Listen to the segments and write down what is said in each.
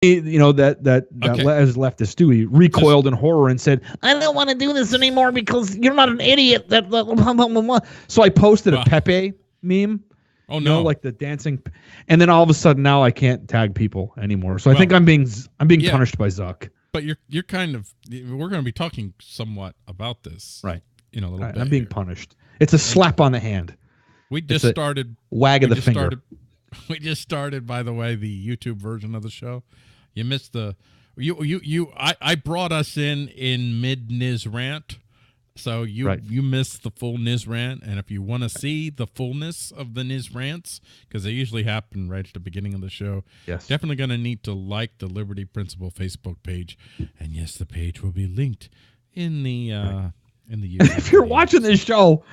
Okay. as leftist Stewie recoiled in horror and said, "I don't want to do this anymore because you're not an idiot." So I posted a Pepe meme. Oh no! Like the dancing, and then all of a sudden now I can't tag people anymore. So I think I'm being punished by Zuck. But you're kind of, we're going to be talking somewhat about this, right? A little bit. I'm being punished. It's a slap on the hand. We just started wag of the finger. We just started, by the way, the YouTube version of the show. You missed the I brought us in mid Niz rant, so you missed the full Niz rant. And if you want to see the fullness of the Niz rants, because they usually happen right at the beginning of the show, definitely going to need to like the Liberty Principle Facebook page, and yes, the page will be linked in the in the YouTube. If you're watching this show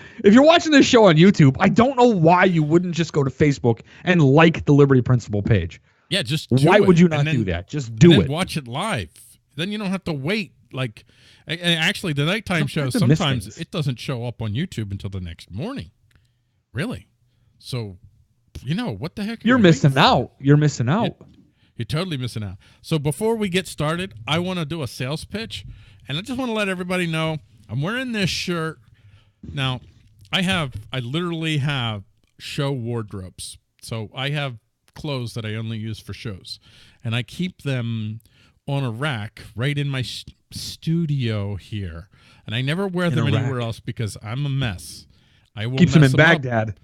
on YouTube, I don't know why you wouldn't just go to Facebook and like the Liberty Principle page. Yeah, just why would you not do that? Just do it. Watch it live. Then you don't have to wait. Like, and actually, the nighttime show sometimes it doesn't show up on YouTube until the next morning. Really? So, what the heck? You're missing out. You're missing out. You're totally missing out. So before we get started, I want to do a sales pitch, and I just want to let everybody know I'm wearing this shirt. Now, I literally have show wardrobes. So I have clothes that I only use for shows, and I keep them on a rack right in my studio here, and I never wear them anywhere else because I'm a mess. I will keep them in Baghdad.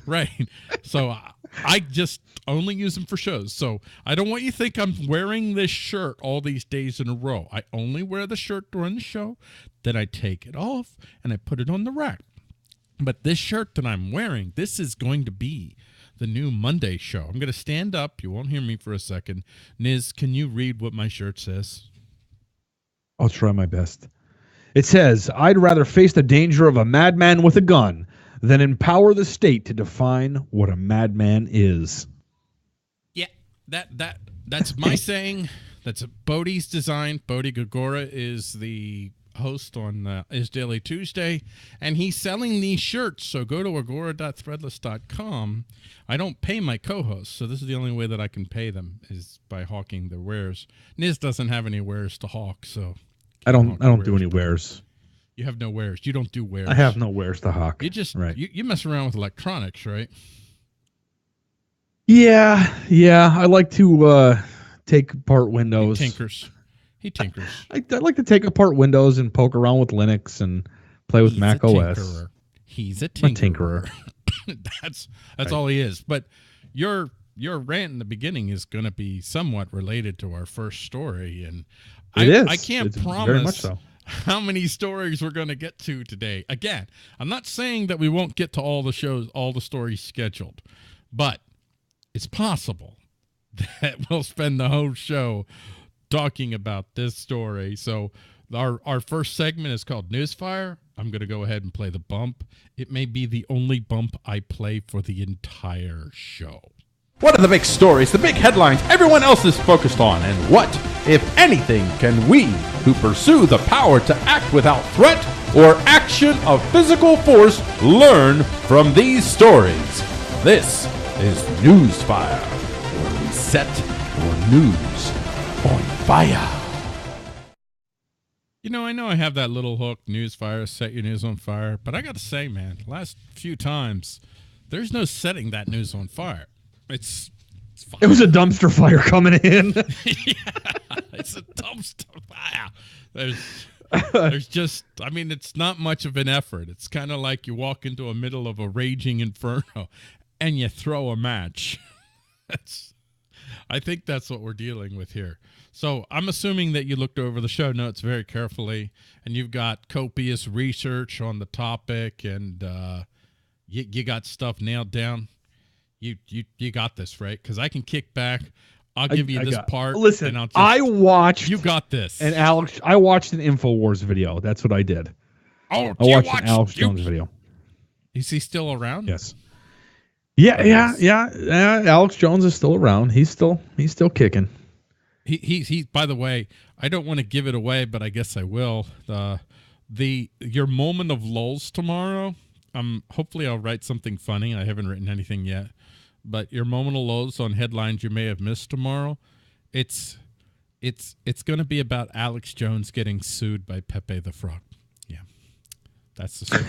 Right. So I just only use them for shows. So I don't want you to think I'm wearing this shirt all these days in a row. I only wear the shirt during the show, then I take it off and I put it on the rack. But this shirt that I'm wearing, this is going to be the new Monday show. I'm going to stand up. You won't hear me for a second. Niz, can you read what my shirt says? I'll try my best. It says, "I'd rather face the danger of a madman with a gun than empower the state to define what a madman is." Yeah, that's my saying. That's Bodhi's design. Bodhi Gagora is the host on iSDaily Tuesday, and he's selling these shirts. So go to agora.threadless.com. I don't pay my co-hosts, so this is the only way that I can pay them is by hawking their wares. Niz doesn't have any wares to hawk, so I don't do any wares. You have no wares. You don't do wares. I have no wares to hawk. You just you mess around with electronics, right? Yeah. I like to take apart Windows. He tinkers. I like to take apart Windows and poke around with Linux and play with Mac OS. He's a tinkerer. That's right. All he is. But your rant in the beginning is going to be somewhat related to our first story, and I can't promise very much so. How many stories we're going to get to today. Again, I'm not saying that we won't get to all the stories scheduled, but it's possible that we'll spend the whole show talking about this story. So our first segment is called Newsfire. I'm going to go ahead and play the bump. It may be the only bump I play for the entire show. What are the big stories, the big headlines everyone else is focused on? And what, if anything, can we, who pursue the power to act without threat or action of physical force, learn from these stories? This is Newsfire, where we set your news on fire. I know I have that little hook, Newsfire, set your news on fire, but I got to say, man, last few times, there's no setting that news on fire. It's fine. It was a dumpster fire coming in. Yeah, it's a dumpster fire. There's just, it's not much of an effort. It's kind of like you walk into the middle of a raging inferno and you throw a match. I think that's what we're dealing with here. So I'm assuming that you looked over the show notes very carefully and you've got copious research on the topic and you got stuff nailed down. You got this, right? Because I can kick back. I'll give you this part. Listen, and I watched. You got this. And Alex, I watched an InfoWars video. That's what I did. Oh, I watched an Alex Jones video. Is he still around? Yes. Yeah. Alex Jones is still around. He's still kicking. He. By the way, I don't want to give it away, but I guess I will. Your moment of lulls tomorrow. Hopefully I'll write something funny. I haven't written anything yet. but your moment of lows on headlines you may have missed tomorrow, it's going to be about Alex Jones getting sued by Pepe the Frog. Yeah, that's the story.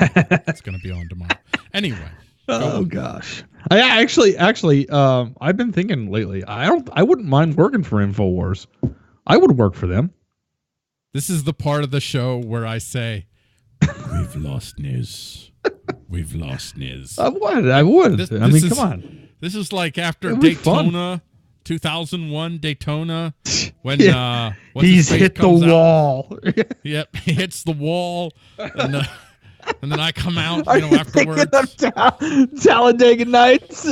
It's going to be on tomorrow. Anyway. Oh gosh, I actually, I've been thinking lately. I wouldn't mind working for InfoWars. I would work for them. This is the part of the show where I say, "We've lost Niz. We've lost Niz." I would. I mean, come on. This is like after Daytona, 2001 Daytona, when he's hit the wall. Yep, he hits the wall, and then I come out, afterwards. Talladega Nights.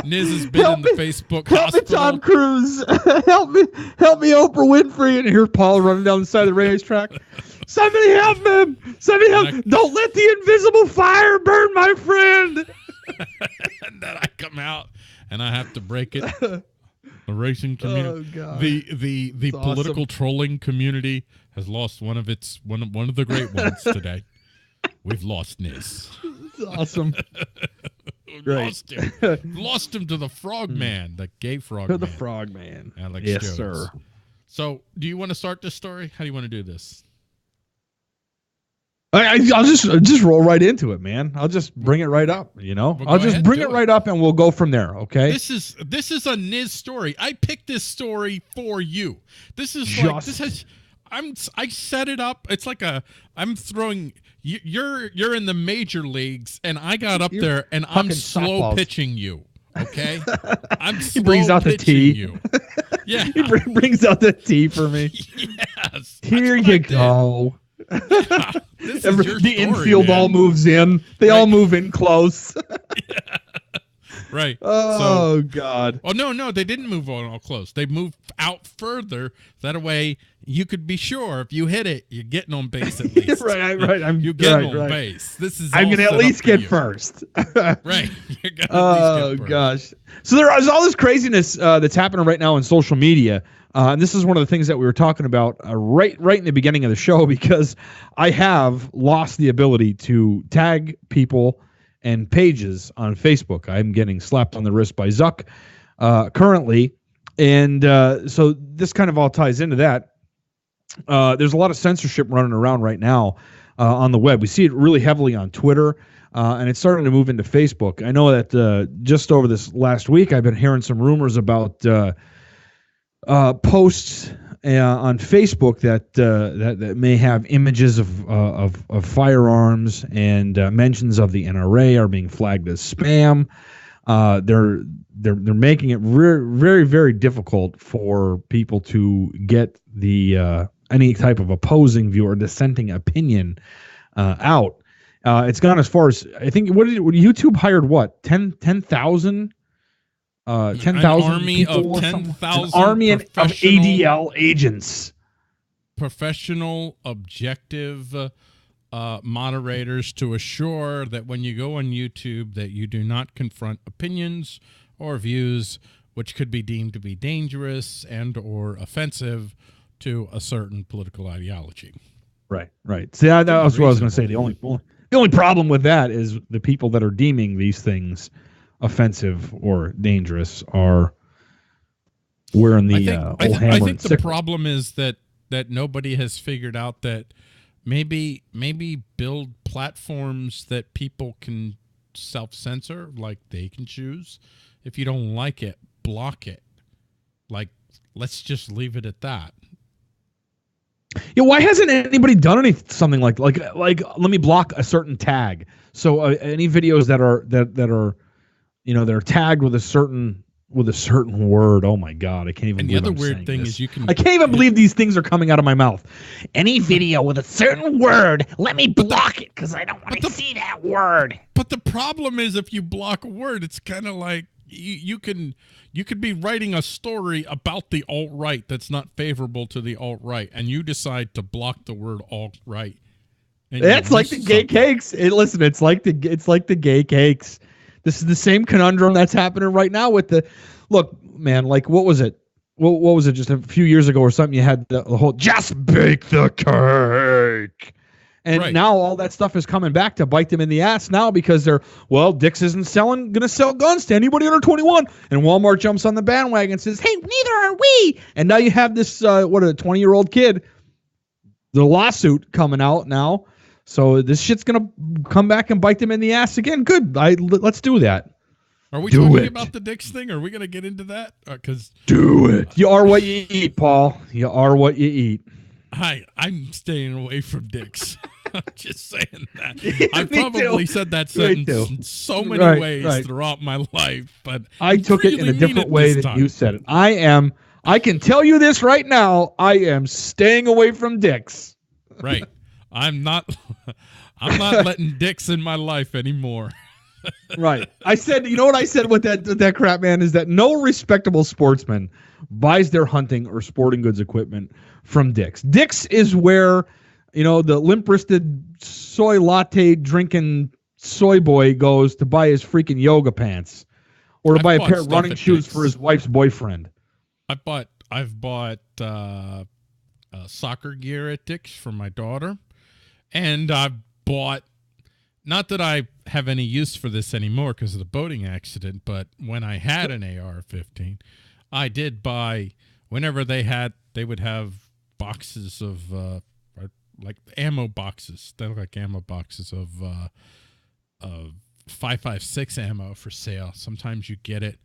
Niz has been in the Facebook help hospital. Help me, Tom Cruise. help me, Oprah Winfrey. And here's Paul running down the side of the racetrack. Somebody help him. Don't let the invisible fire burn my friend. And then I come out, and I have to break it. The racing community, oh, God. the political trolling community has lost one of the great ones today. We've lost Niz. It's awesome. Lost him to the Frogman, the gay Frogman. To the Frogman. Alex yes, Jones. Sir. So, do you want to start this story? How do you want to do this? I'll just roll right into it, man. I'll just bring it right up. I'll just bring it right up, and we'll go from there. Okay. This is a Niz story. I picked this story for you. This is I set it up. It's like I'm throwing. You're in the major leagues, and I got up there, and I'm slow pitching you. Okay, he brings out the tea. You. Yeah, he brings out the tea for me. Yes, here you go. Yeah, the infield all moves in. They all move in close. Yeah. Right. Oh, God. Oh, no, they didn't move on all close. They moved out further. That way you could be sure if you hit it, you're getting on base at least. right. You're getting on base. I'm going to at least get first. Right. Oh, gosh. So there's all this craziness that's happening right now on social media. And this is one of the things that we were talking about right in the beginning of the show, because I have lost the ability to tag people and pages on Facebook. I'm getting slapped on the wrist by Zuck currently. And so this kind of all ties into that. There's a lot of censorship running around right now on the web. We see it really heavily on Twitter, and it's starting to move into Facebook. I know that just over this last week, I've been hearing some rumors about posts on Facebook that may have images of firearms, and mentions of the NRA are being flagged as spam. They're making it very, very difficult for people to get the any type of opposing view or dissenting opinion out. It's gone as far as, I think, YouTube hired 10,000 10,000 army people, of 10,000 army of ADL agents, professional, objective moderators to assure that when you go on YouTube that you do not confront opinions or views which could be deemed to be dangerous and or offensive to a certain political ideology. Right. See, that was what I was going to say. The only problem with that is the people that are deeming these things offensive or dangerous are wearing the hammer. I think the problem is that nobody has figured out that maybe build platforms that people can self-censor, like they can choose. If you don't like it, block it. Like, let's just leave it at that. Yeah, why hasn't anybody done something like let me block a certain tag? So any videos that are they're tagged with a certain word. Oh my God, I can't even. And the other weird thing is I can't even believe these things are coming out of my mouth. Any video with a certain word, let me block it because I don't want to see that word. But the problem is, if you block a word, it's kind of like you could be writing a story about the alt-right that's not favorable to the alt-right, and you decide to block the word alt-right. It's like the gay cakes. Listen, it's like the gay cakes. This is the same conundrum that's happening right now with look, man, like what was it? What was it just a few years ago or something? You had the whole just bake the cake. And now all that stuff is coming back to bite them in the ass now because Dick's isn't going to sell guns to anybody under 21. And Walmart jumps on the bandwagon and says, hey, neither are we. And now you have this, a 20-year-old kid, the lawsuit coming out now. So this shit's going to come back and bite them in the ass again. Good. Let's do that. Are we talking about the Dick's thing? Are we going to get into that? Do it. You are what you eat, Paul. You are what you eat. I'm staying away from Dick's. I'm just saying that. I probably said that sentence in so many ways throughout my life, but I took it in a different way than you said it. I can tell you this right now. I am staying away from Dick's. Right. I'm not letting Dick's in my life anymore. Right. I said, you know what I said with that crap, man, is that no respectable sportsman buys their hunting or sporting goods equipment from Dick's. Dick's is where, the limp-wristed soy latte drinking soy boy goes to buy his freaking yoga pants or to buy a pair of running shoes for his wife's boyfriend. I've bought soccer gear at Dick's for my daughter, and I've bought, not that I have any use for this anymore because of the boating accident, but when I had an AR-15, I did buy, whenever they would have boxes of like ammo boxes. They look like ammo boxes of 5.56 ammo for sale. Sometimes you get it.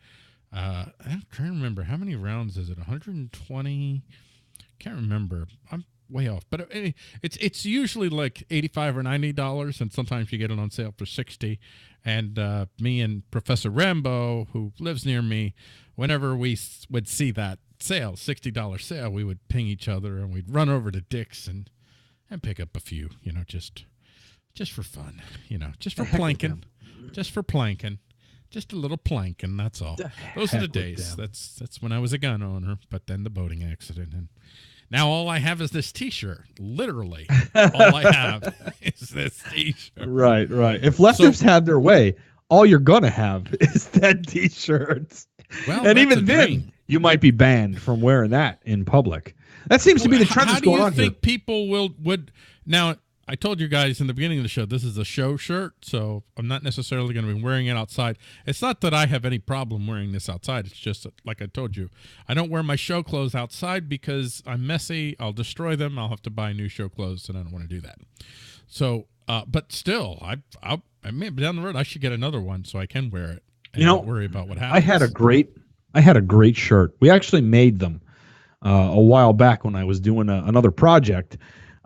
I'm trying to remember how many rounds is it? 120? Can't remember. I'm way off, but it's usually like $85 or $90, and sometimes you get it on sale for $60. And me and Professor Rambo, who lives near me, whenever we would see that sale, $60 sale, we would ping each other and we'd run over to Dick's and pick up a few, just for fun, just for planking, just a little planking. That's all. Those are the days. That's when I was a gun owner, but then the boating accident, and now all I have is this T-shirt. Literally, all I have is this T-shirt. Right. If leftists had their way, all you're gonna have is that T-shirt. Well, and even then, you might be banned from wearing that in public. That seems to be the trend that's going on here. How do you think people would now? I told you guys in the beginning of the show, this is a show shirt, so I'm not necessarily going to be wearing it outside. It's not that I have any problem wearing this outside. It's just, like I told you, I don't wear my show clothes outside because I'm messy. I'll destroy them. I'll have to buy new show clothes, and I don't want to do that. So, but still, I mean, down the road, I should get another one so I can wear it and not worry about what happens. I had a great shirt. We actually made them a while back when I was doing another project.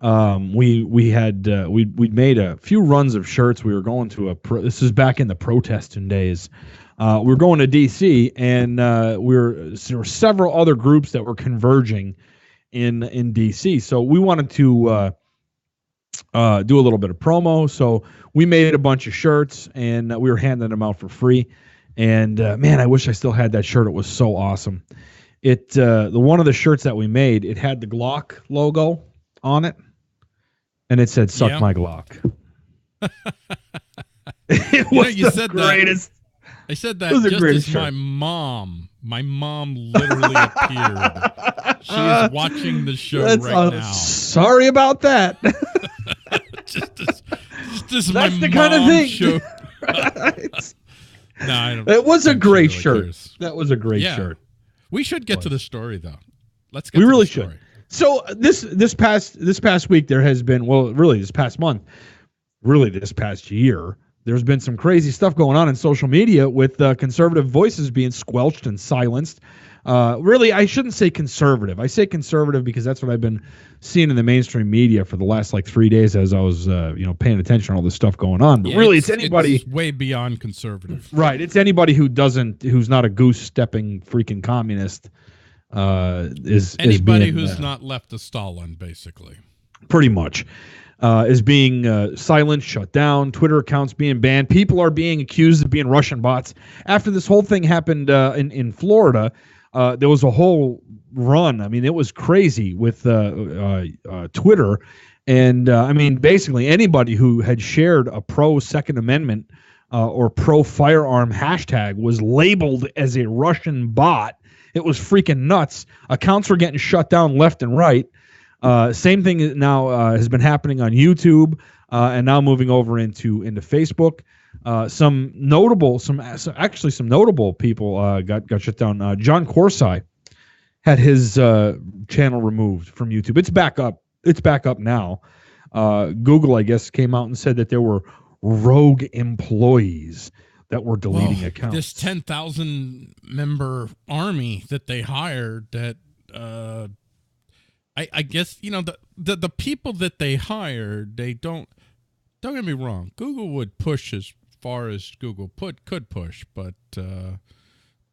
We'd made a few runs of shirts. We were going to this is back in the protesting days. We were going to DC, and there were several other groups that were converging in DC. So we wanted to do a little bit of promo. So we made a bunch of shirts, and we were handing them out for free. And man, I wish I still had that shirt. It was so awesome. The one of the shirts that we made, it had the Glock logo on it, and it said "Suck my Glock." It was the greatest. I said that just as shirt. My mom literally appeared. She is watching the show now. Sorry about that. just as that's my the kind of thing. Showed. Right. No, I don't. It was a great shirt. Cares. That was a great shirt. We should get to the story, though. Let's get. We to really the story. should. So this past week there has been, well, really this past month, really this past year, there's been some crazy stuff going on in social media with conservative voices being squelched and silenced. Really, I shouldn't say conservative. I say conservative because that's what I've been seeing in the mainstream media for the last 3 days as I was paying attention to all this stuff going on. But really, it's anybody it's way beyond conservative. Right. It's anybody who's not a goose-stepping freaking communist. Is being, who's not left of Stalin, basically. Pretty much. Is being silenced, shut down, Twitter accounts being banned. People are being accused of being Russian bots. After this whole thing happened in Florida, there was a whole run. I mean, it was crazy with Twitter. And, I mean, basically anybody who had shared a pro-Second Amendment or pro-firearm hashtag was labeled as a Russian bot. It was freaking nuts. Accounts were getting shut down left and right. Same thing now has been happening on YouTube, and now moving over into Facebook. Some notable people got shut down. John Corsai had his channel removed from YouTube. It's back up. It's back up now. Google, I guess, came out and said that there were rogue employees that were deleting accounts. This 10,000 member army that they hired, that I guess, you know, the people that they hired, they don't get me wrong, Google would push as far as Google could push, but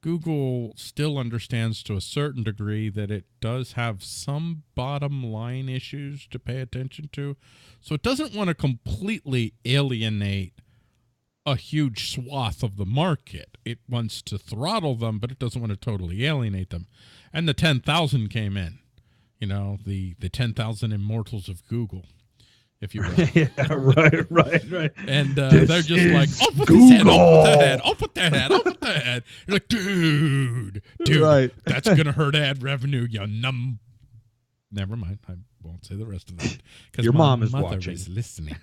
Google still understands to a certain degree that it does have some bottom line issues to pay attention to. So it doesn't want to completely alienate a huge swath of the market. It wants to throttle them, but it doesn't want to totally alienate them. And the 10,000 came in, you know, the 10,000 immortals of Google, if you will. Yeah, right. And they're just like, I'll put this head, I'll put that head, I'll put that head, I'll put that head. You're like, dude, right. That's going to hurt ad revenue, you numb. Never mind. I won't say the rest of that. Because your mom is mother watching. Is listening.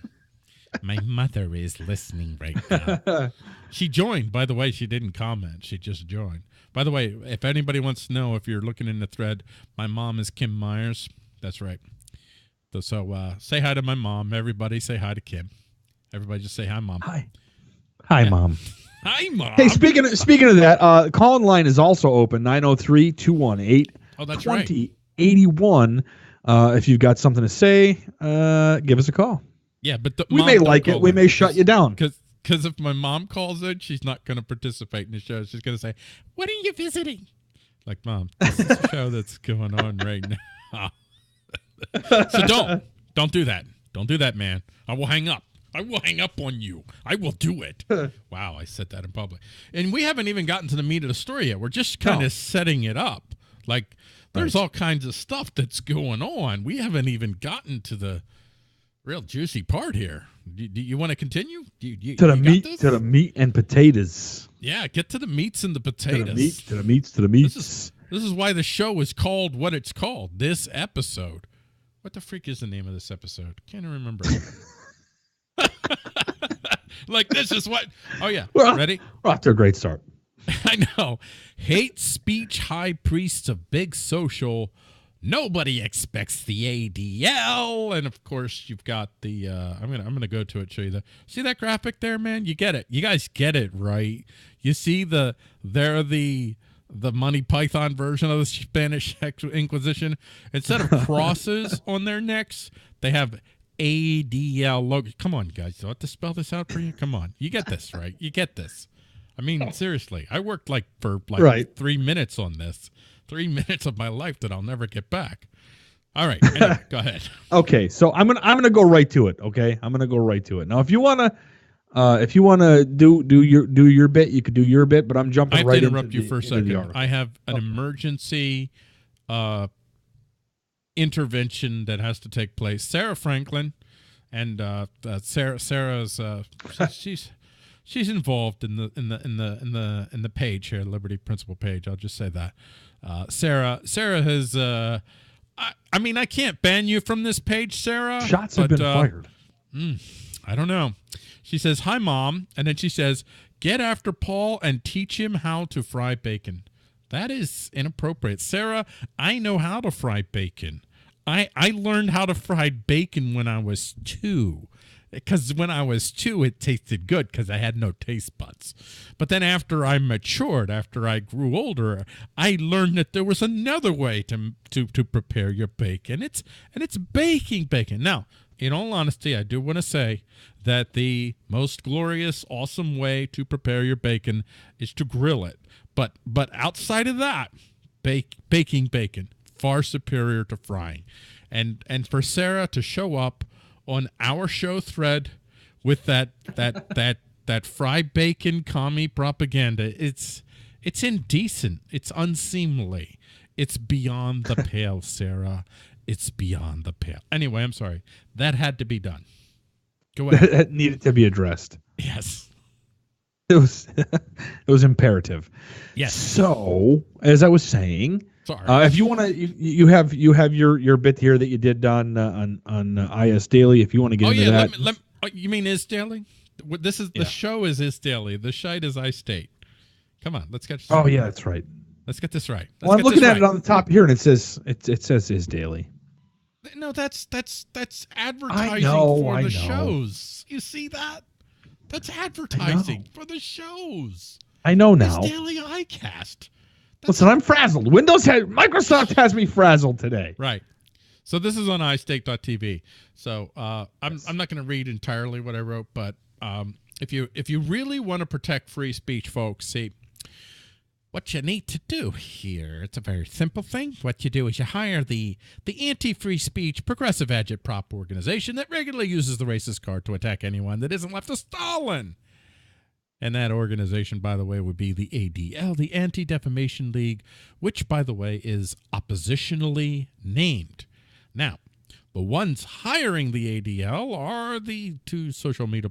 My mother is listening right now. She joined, by the way. She didn't comment. She just joined. By the way, if anybody wants to know, if you're looking in the thread, my mom is Kim Myers. That's right. So say hi to my mom. Everybody say hi to Kim. Everybody just say hi, Mom. Hi, yeah. Mom. Hi, Mom. Hey, speaking of that, call-in line is also open, 903-218-2081. Oh, that's right. If you've got something to say, give us a call. Yeah, but we may like it. We may shut you down. Because if my mom calls in, she's not going to participate in the show. She's going to say, "What are you visiting?" Like, Mom, this is a show that's going on right now. So don't do that. Don't do that, man. I will hang up. I will hang up on you. I will do it. Wow, I said that in public. And we haven't even gotten to the meat of the story yet. We're just kind of setting it up. Like, there's all kinds of stuff that's going on. We haven't even gotten to the real juicy part here. Do you want to continue? To the meat and potatoes. Yeah, get to the meats and the potatoes. To the meats. This is why the show is called what it's called. This episode. What the freak is the name of this episode? Can't remember. Like, this is what. Oh yeah, ready? We're off to a great start. I know. Hate speech high priests of big social. Nobody expects the ADL, and of course you've got the. I'm gonna go to it. Show you see that graphic there, man. You get it. You guys get it, right? You see the Monty Python version of the Spanish Inquisition. Instead of crosses on their necks, they have ADL logo. Come on, guys. Do I have to spell this out for you? Come on. You get this, right? You get this. I mean, seriously. I worked for 3 minutes on this. 3 minutes of my life that I'll never get back. All right. Anyway, go ahead. Okay. So I'm gonna go right to it. Okay. I'm gonna go right to it. Now, if you wanna do your bit, you could do your bit, but I'm jumping right into the. I have to interrupt you for a second. I have an emergency intervention that has to take place. Sarah Franklin, and Sarah's she's involved in the page here, Liberty Principle page. I'll just say that. Sarah has. I mean, I can't ban you from this page, Sarah. Shots have been fired. I don't know. She says, "Hi, Mom," and then she says, "Get after Paul and teach him how to fry bacon." That is inappropriate. Sarah, I know how to fry bacon. I learned how to fry bacon when I was 2. Because when I was 2, it tasted good because I had no taste buds. But then after I matured, after I grew older, I learned that there was another way to prepare your bacon. It's baking bacon. Now, in all honesty, I do want to say that the most glorious, awesome way to prepare your bacon is to grill it. But outside of that, baking bacon, far superior to frying. And for Sarah to show up on our show thread with that fried bacon commie propaganda, it's indecent. It's unseemly. It's beyond the pale, Sarah. It's beyond the pale. Anyway, I'm sorry. That had to be done. Go ahead. That needed to be addressed. Yes. It was imperative. Yes. So, as I was saying, Sorry. If you want to, you have your bit here that you did on iSDaily. If you want to get into that, You mean iSDaily? This is the show is iSDaily. The site is iState. Come on, let's get. Oh yeah, that's right. Let's get this right. I'm looking at it on the top here, and it says iSDaily. No, that's advertising for the shows. You see that? That's advertising for the shows. I know now. iSDaily iCast. Listen, I'm frazzled. Microsoft has me frazzled today. Right. So this is on iState.tv. So I'm not going to read entirely what I wrote, but if you really want to protect free speech, folks, see what you need to do here. It's a very simple thing. What you do is you hire the anti-free speech progressive agitprop organization that regularly uses the racist card to attack anyone that isn't left of Stalin. And that organization, by the way, would be the ADL, the Anti-Defamation League, which, by the way, is oppositionally named. Now, the ones hiring the ADL are the two social media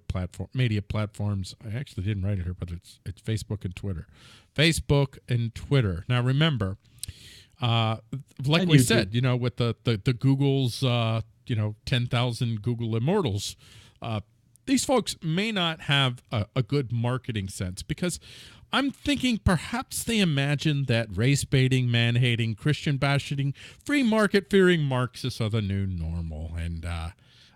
platforms. I actually didn't write it here, but it's Facebook and Twitter. Facebook and Twitter. Now, remember, like we said, with the Google's, 10,000 Google Immortals, these folks may not have a good marketing sense, because I'm thinking perhaps they imagine that race-baiting, man-hating, Christian-bashing, free market-fearing Marxists are the new normal. And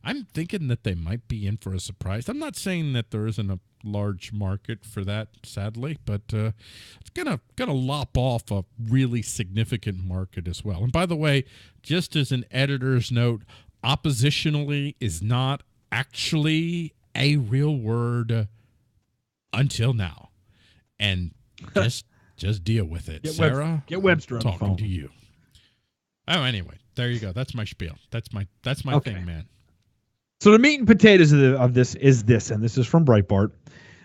I'm thinking that they might be in for a surprise. I'm not saying that there isn't a large market for that, sadly, but it's gonna lop off a really significant market as well. And by the way, just as an editor's note, oppositionally is not actually a real word until now, and just deal with it. Sarah, get Webster on talking the phone. to you. Oh, anyway, there you go. That's my spiel. That's my thing, man. So the meat and potatoes of this is this, and this is from Breitbart.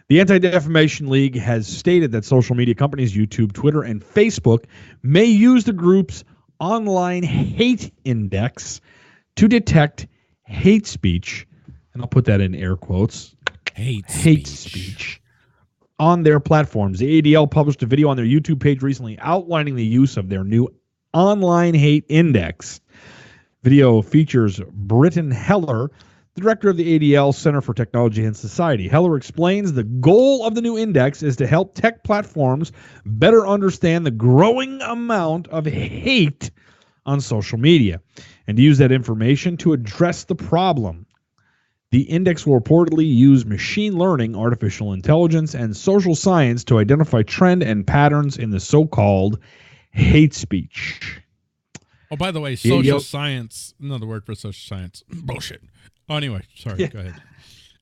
The Anti-Defamation League has stated that social media companies, YouTube, Twitter, and Facebook may use the group's online hate index to detect hate speech, and I'll put that in air quotes, hate speech on their platforms. The ADL published a video on their YouTube page recently outlining the use of their new online hate index. Video features Britton Heller, the director of the ADL Center for Technology and Society. Heller explains the goal of the new index is to help tech platforms better understand the growing amount of hate on social media and to use that information to address the problem. The index will reportedly use machine learning, artificial intelligence, and social science to identify trend and patterns in the so-called hate speech. Oh, by the way, social science, another word for social science. Bullshit. Oh, anyway, sorry, go ahead.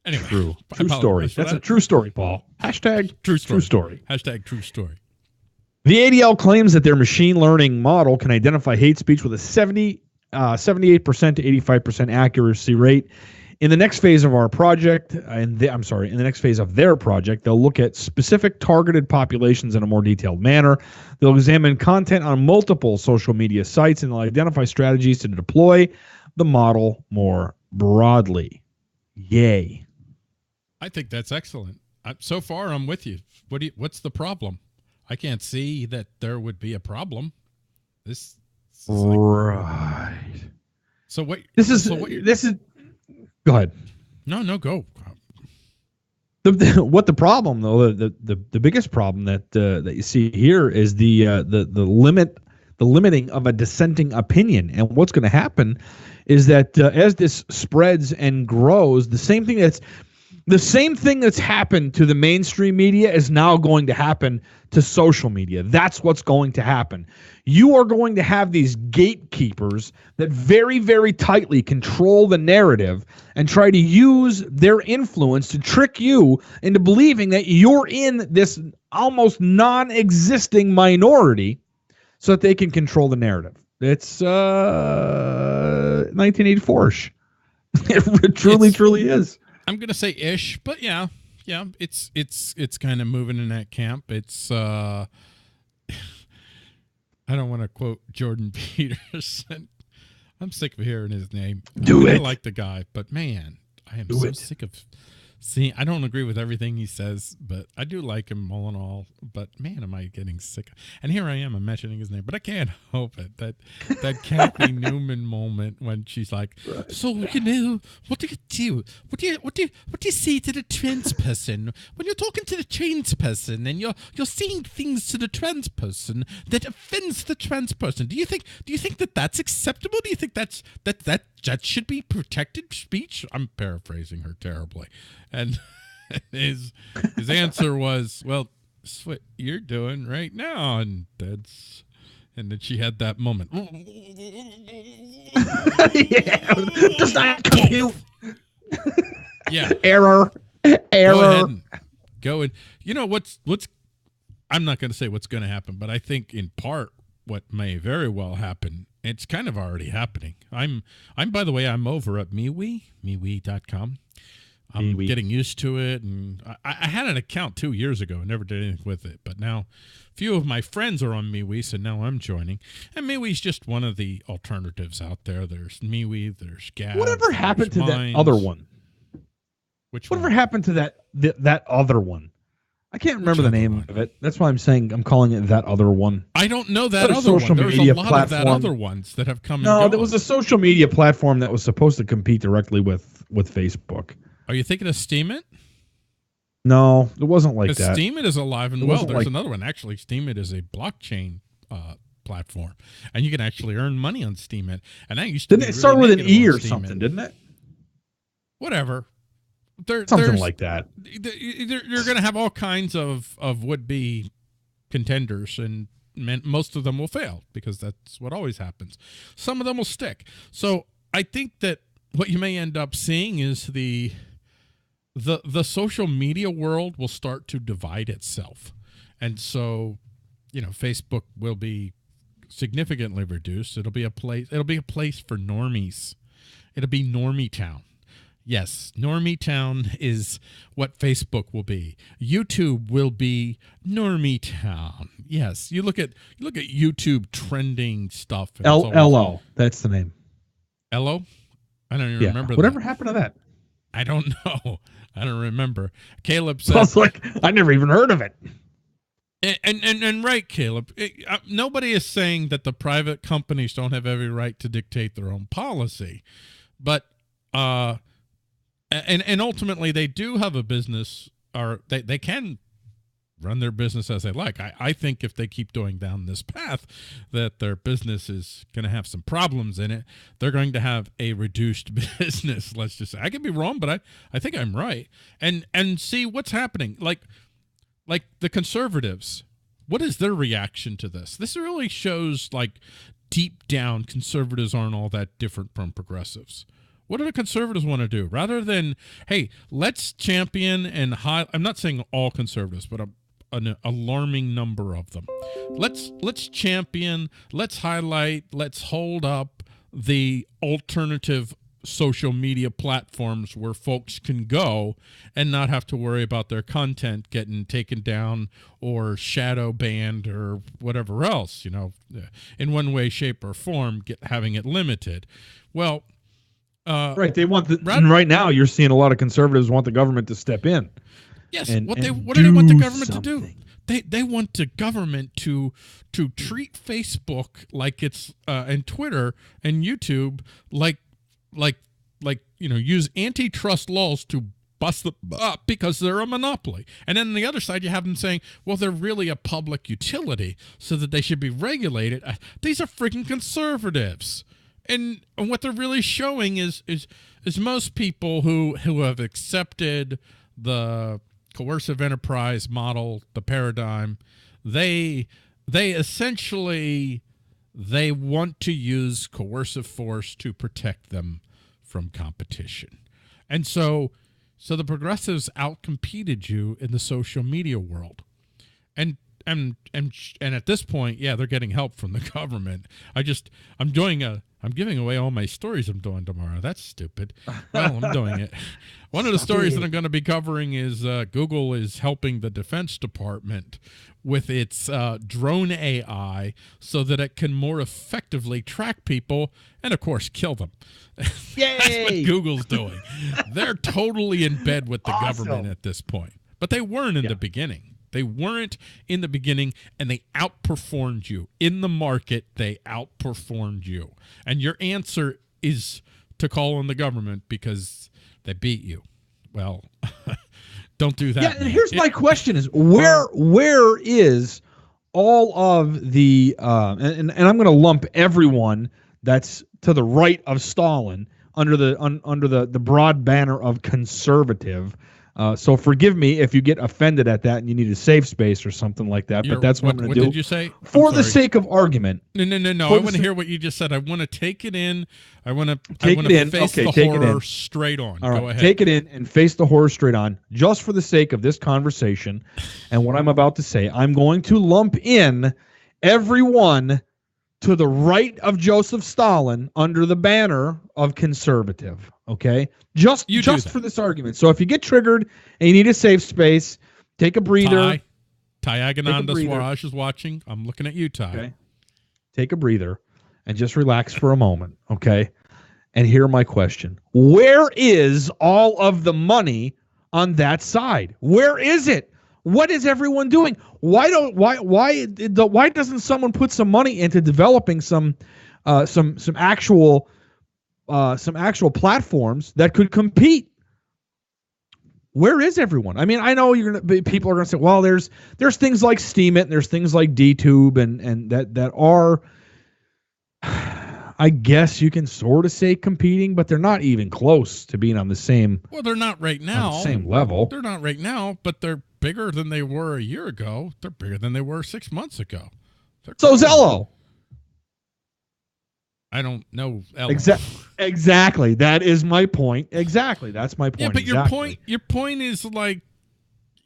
Anyway. True story. That's a true story, Paul. Hashtag true story. Hashtag true story. The ADL claims that their machine learning model can identify hate speech with a 78% to 85% accuracy rate. In the next phase of our project, in the next phase of their project, they'll look at specific targeted populations in a more detailed manner. They'll examine content on multiple social media sites, and they'll identify strategies to deploy the model more broadly. Yay. I think that's excellent. So far, I'm with you. What's the problem? I can't see that there would be a problem. This is right. So what? This is. Go ahead. No, go. What the problem though? The biggest problem that you see here is the limiting of a dissenting opinion. And what's going to happen is that as this spreads and grows, the same thing that's happened to the mainstream media is now going to happen to social media. That's what's going to happen. You are going to have these gatekeepers that very, very tightly control the narrative and try to use their influence to trick you into believing that you're in this almost non-existing minority so that they can control the narrative. It's 1984-ish. It truly is. I'm gonna say ish, but yeah, it's kind of moving in that camp. It's I don't want to quote Jordan Peterson. I'm sick of hearing his name. I like the guy, but man, I am sick of See, I don't agree with everything he says, but I do like him all in all. But man, am I getting sick. And here I am, I'm mentioning his name, but I can't help it. That Kathy Newman moment when she's like, so, you know, what do you do? What do you say to the trans person? When you're talking to the trans person and you're saying things to the trans person that offends the trans person, do you think that that's acceptable? Do you think that should be protected speech? I'm paraphrasing her terribly. And his answer was, well, that's what you're doing right now. And then she had that moment. Yeah. Does not compute. Yeah. Error. Go and you know what's I'm not going to say what's going to happen, but I think in part what may very well happen, it's kind of already happening. I'm by the way, I'm over at MeWe.com. I'm getting used to it, and I had an account 2 years ago and never did anything with it, but now a few of my friends are on MeWe, so now I'm joining. And MeWe's just one of the alternatives out there. There's MeWe, there's Gab. Whatever happened to that other one? Whatever happened to that other one? I can't remember the name of it. That's why I'm saying I'm calling it that other one. I don't know that other one. There's a lot of that other ones that have come. No, there was a social media platform that was supposed to compete directly with Facebook. Are you thinking of Steemit? No, it wasn't like that. Steemit is alive and well. There's another one. Actually, Steemit is a blockchain platform, and you can actually earn money on Steemit. And that used to didn't it start with an E or something, didn't it? Whatever. Something like that. You're going to have all kinds of would-be contenders, and most of them will fail because that's what always happens. Some of them will stick. So I think that what you may end up seeing is the social media world will start to divide itself. And so, you know, Facebook will be significantly reduced. It'll be a place for normies. It'll be Normie Town. Yes, Normie Town is what Facebook will be. YouTube will be Normie Town. Yes, you look at YouTube trending stuff. LO, that's the name. LO? I don't even remember. Whatever happened to that? I don't know. I don't remember. Caleb said, I was like, I never even heard of it. And right, Caleb. Nobody is saying that the private companies don't have every right to dictate their own policy, but and ultimately they do have a business, or they can run their business as they like. I think if they keep going down this path, that their business is going to have some problems in it. They're going to have a reduced business. Let's just say. I could be wrong, but I think I'm right. And see what's happening. Like the conservatives, what is their reaction to this? This really shows like deep down conservatives aren't all that different from progressives. What do the conservatives want to do? Rather than, hey, let's champion and I'm not saying all conservatives, but an alarming number of them. Let's champion, let's highlight, let's hold up the alternative social media platforms where folks can go and not have to worry about their content getting taken down or shadow banned or whatever else, you know, in one way, shape, or form, having it limited. Well, right. They want right now you're seeing a lot of conservatives want the government to step in. Yes. What do they want the government to do? They want the government to treat Facebook like it's and Twitter and YouTube like you know, use antitrust laws to bust them up because they're a monopoly. And then on the other side, you have them saying, well, they're really a public utility, so that they should be regulated. These are freaking conservatives. And what they're really showing is most people who have accepted the coercive enterprise model, the paradigm, they essentially want to use coercive force to protect them from competition. And so the progressives outcompeted you in the social media world. And and at this point, yeah, they're getting help from the government. I'm giving away all my stories I'm doing tomorrow. That's stupid. Well, I'm doing it. One of the stories that I'm going to be covering is Google is helping the Defense Department with its drone AI so that it can more effectively track people and, of course, kill them. Yay! That's what Google's doing. They're totally in bed with the government at this point. But they weren't in the beginning. They weren't in the beginning, and they outperformed you. In the market, they outperformed you. And your answer is to call on the government because they beat you. Well, don't do that. Yeah, and here's my question is, where is all of the, and I'm going to lump everyone that's to the right of Stalin under the broad banner of conservative. So forgive me if you get offended at that and you need a safe space or something like that, but that's what I'm going to do. What did you say? For the sake of argument. No. I want to hear what you just said. I want to take it in. I want to face the horror straight on. All right, go ahead. Take it in and face the horror straight on, just for the sake of this conversation and what I'm about to say. I'm going to lump in everyone to the right of Joseph Stalin under the banner of conservative. Okay, just for this argument. So if you get triggered and you need a safe space, take a breather. Ty Agananda Swaraj is watching. I'm looking at you, Ty. Okay. Take a breather and just relax for a moment. Okay, and hear my question: where is all of the money on that side? Where is it? What is everyone doing? Why doesn't someone put some money into developing some actual platforms that could compete? Where is everyone? I mean, I know people are gonna say, well, there's things like Steemit and there's things like DTube and that are, I guess you can sort of say competing, but they're not even close to being on the same. Well, they're not right now. Same level. They're not right now, but they're bigger than they were a year ago. They're bigger than they were 6 months ago. So Zello. I don't know. Exactly. That is my point. Exactly. That's my point. Yeah, but your point is like,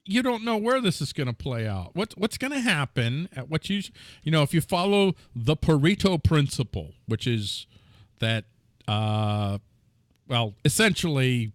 you don't know where this is going to play out. What's going to happen at what if you follow the Pareto principle, which is that, essentially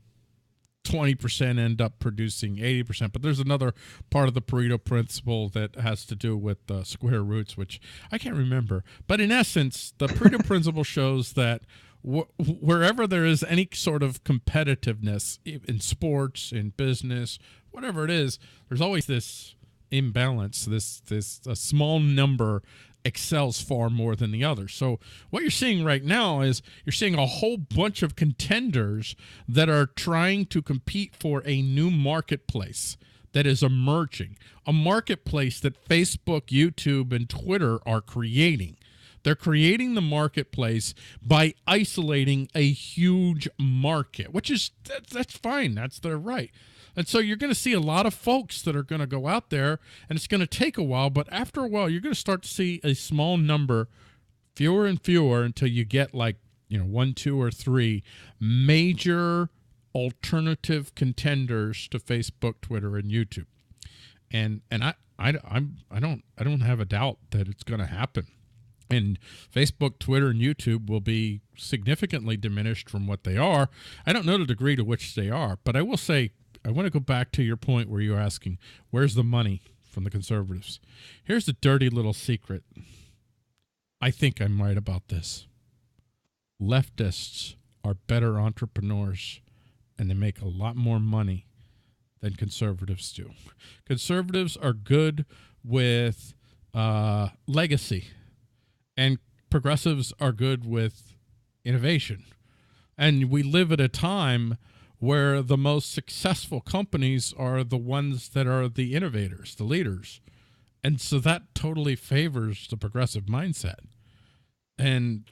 20% end up producing 80%, but there's another part of the Pareto principle that has to do with square roots, which I can't remember. But in essence, the Pareto principle shows that wherever there is any sort of competitiveness in sports, in business, whatever it is, there's always this imbalance, a small number excels far more than the other. So what you're seeing right now is you're seeing a whole bunch of contenders that are trying to compete for a new marketplace that is emerging, a marketplace that Facebook, YouTube, and Twitter are creating. They're creating the marketplace by isolating a huge market, which is that's fine. That's their right. And so you're going to see a lot of folks that are going to go out there, and it's going to take a while, but after a while, you're going to start to see a small number, fewer and fewer, until you get like, 1, 2, or 3 major alternative contenders to Facebook, Twitter, and YouTube. And I don't have a doubt that it's going to happen. And Facebook, Twitter, and YouTube will be significantly diminished from what they are. I don't know the degree to which they are, but I will say, I want to go back to your point where you're asking, where's the money from the conservatives? Here's a dirty little secret. I think I'm right about this. Leftists are better entrepreneurs, and they make a lot more money than conservatives do. Conservatives are good with legacy, and progressives are good with innovation. And we live at a time where the most successful companies are the ones that are the innovators, the leaders. And so that totally favors the progressive mindset. And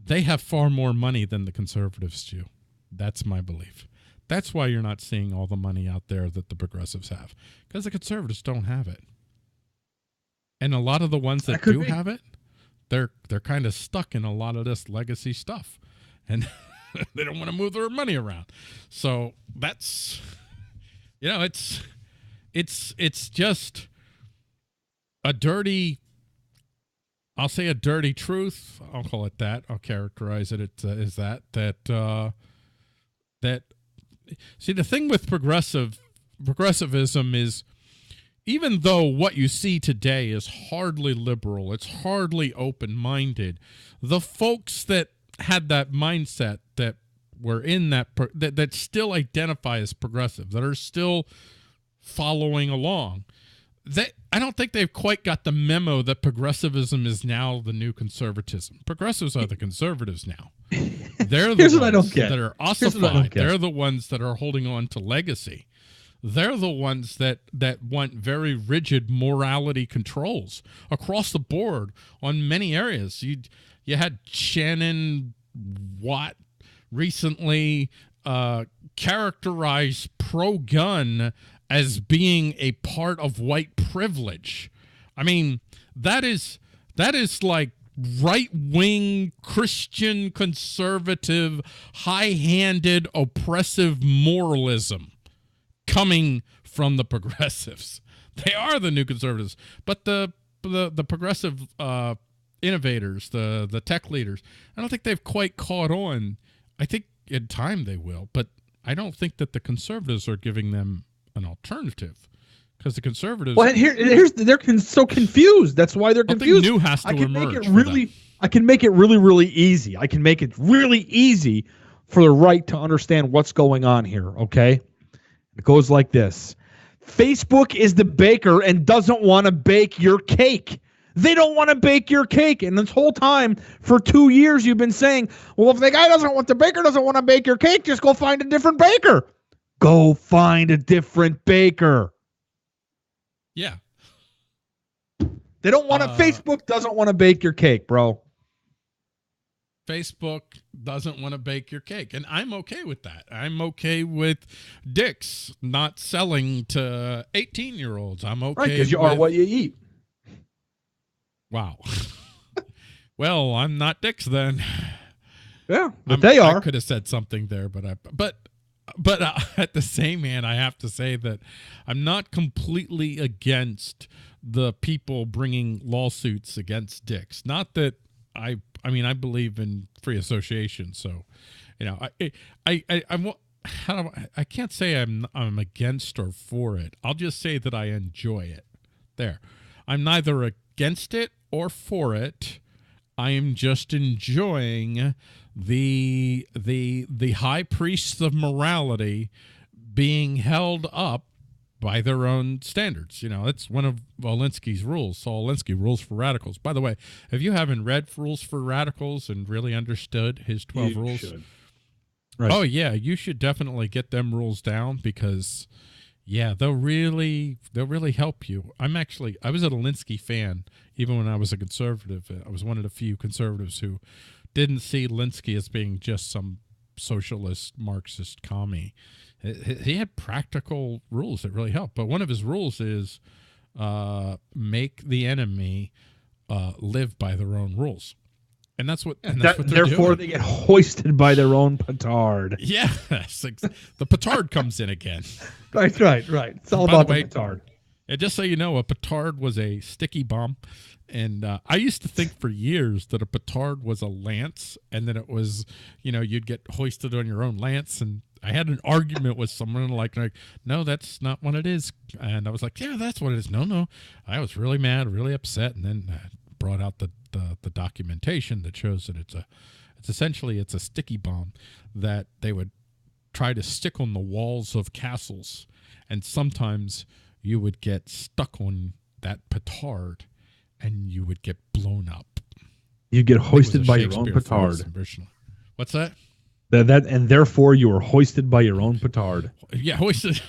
they have far more money than the conservatives do. That's my belief. That's why you're not seeing all the money out there that the progressives have, because the conservatives don't have it. And a lot of the ones that do have it, they're kind of stuck in a lot of this legacy stuff. And they don't want to move their money around. So that's, it's just, a dirty, I'll say a dirty truth. I'll call it that. I'll characterize it as that. See, the thing with progressivism is, even though what you see today is hardly liberal, it's hardly open-minded, the folks that had that mindset, that were in that still identify as progressive, that are still following along, I don't think they've quite got the memo that progressivism is now the new conservatism. Progressives are the conservatives now. They're the ones that are ossified. They're the ones that are holding on to legacy. They're the ones that want very rigid morality controls across the board on many areas. You had Shannon Watt recently characterize pro-gun as being a part of white privilege. I mean, that is like right-wing Christian conservative, high-handed, oppressive moralism coming from the progressives. They are the new conservatives, but the progressive innovators, the tech leaders, I don't think they've quite caught on. I think in time they will, but I don't think that the conservatives are giving them an alternative, because the conservatives. Well, they're so confused. That's why they're confused. Something new has to emerge. I can make it really easy. I can make it really easy for the right to understand what's going on here. Okay, it goes like this: Facebook is the baker and doesn't want to bake your cake. They don't want to bake your cake. And this whole time, for 2 years, you've been saying, well, if the baker doesn't want to bake your cake, just go find a different baker. Go find a different baker. Yeah. They don't want to, Facebook doesn't want to bake your cake, bro. Facebook doesn't want to bake your cake. And I'm okay with that. I'm okay with Dick's not selling to 18-year-olds. I'm okay. Right, because you are what you eat. Wow. Well, I'm not Dick's then. Yeah, but they are. I could have said something there, but at the same hand, I have to say that I'm not completely against the people bringing lawsuits against Dick's. Not that I believe in free association, so I can't say I'm against or for it. I'll just say that I enjoy it. There, I'm neither against it or for it. I am just enjoying the high priests of morality being held up by their own standards. That's one of Alinsky's rules. Saul Alinsky, Rules for Radicals. By the way, if you haven't read Rules for Radicals and really understood his 12 rules, should. Right. Oh yeah, you should definitely get them rules down, because they'll really help you. I was an Alinsky fan even when I was a conservative. I was one of the few conservatives who didn't see Alinsky as being just some socialist Marxist commie. He had practical rules that really helped. But one of his rules is make the enemy live by their own rules. And that's what they're therefore doing. They get hoisted by their own petard. Yeah, the petard comes in again. Right. It's all about the petard. And just so you know, a petard was a sticky bomb. And I used to think for years that a petard was a lance, and then it was, you'd get hoisted on your own lance. And I had an argument with someone like, no, that's not what it is. And I was like, yeah, that's what it is. No. I was really mad, really upset, and then brought out the documentation that shows that it's essentially a sticky bomb that they would try to stick on the walls of castles, and sometimes you would get stuck on that petard and you would get blown up. You get hoisted by your own petard. What's that? That and therefore you were hoisted by your own petard. Yeah, hoisted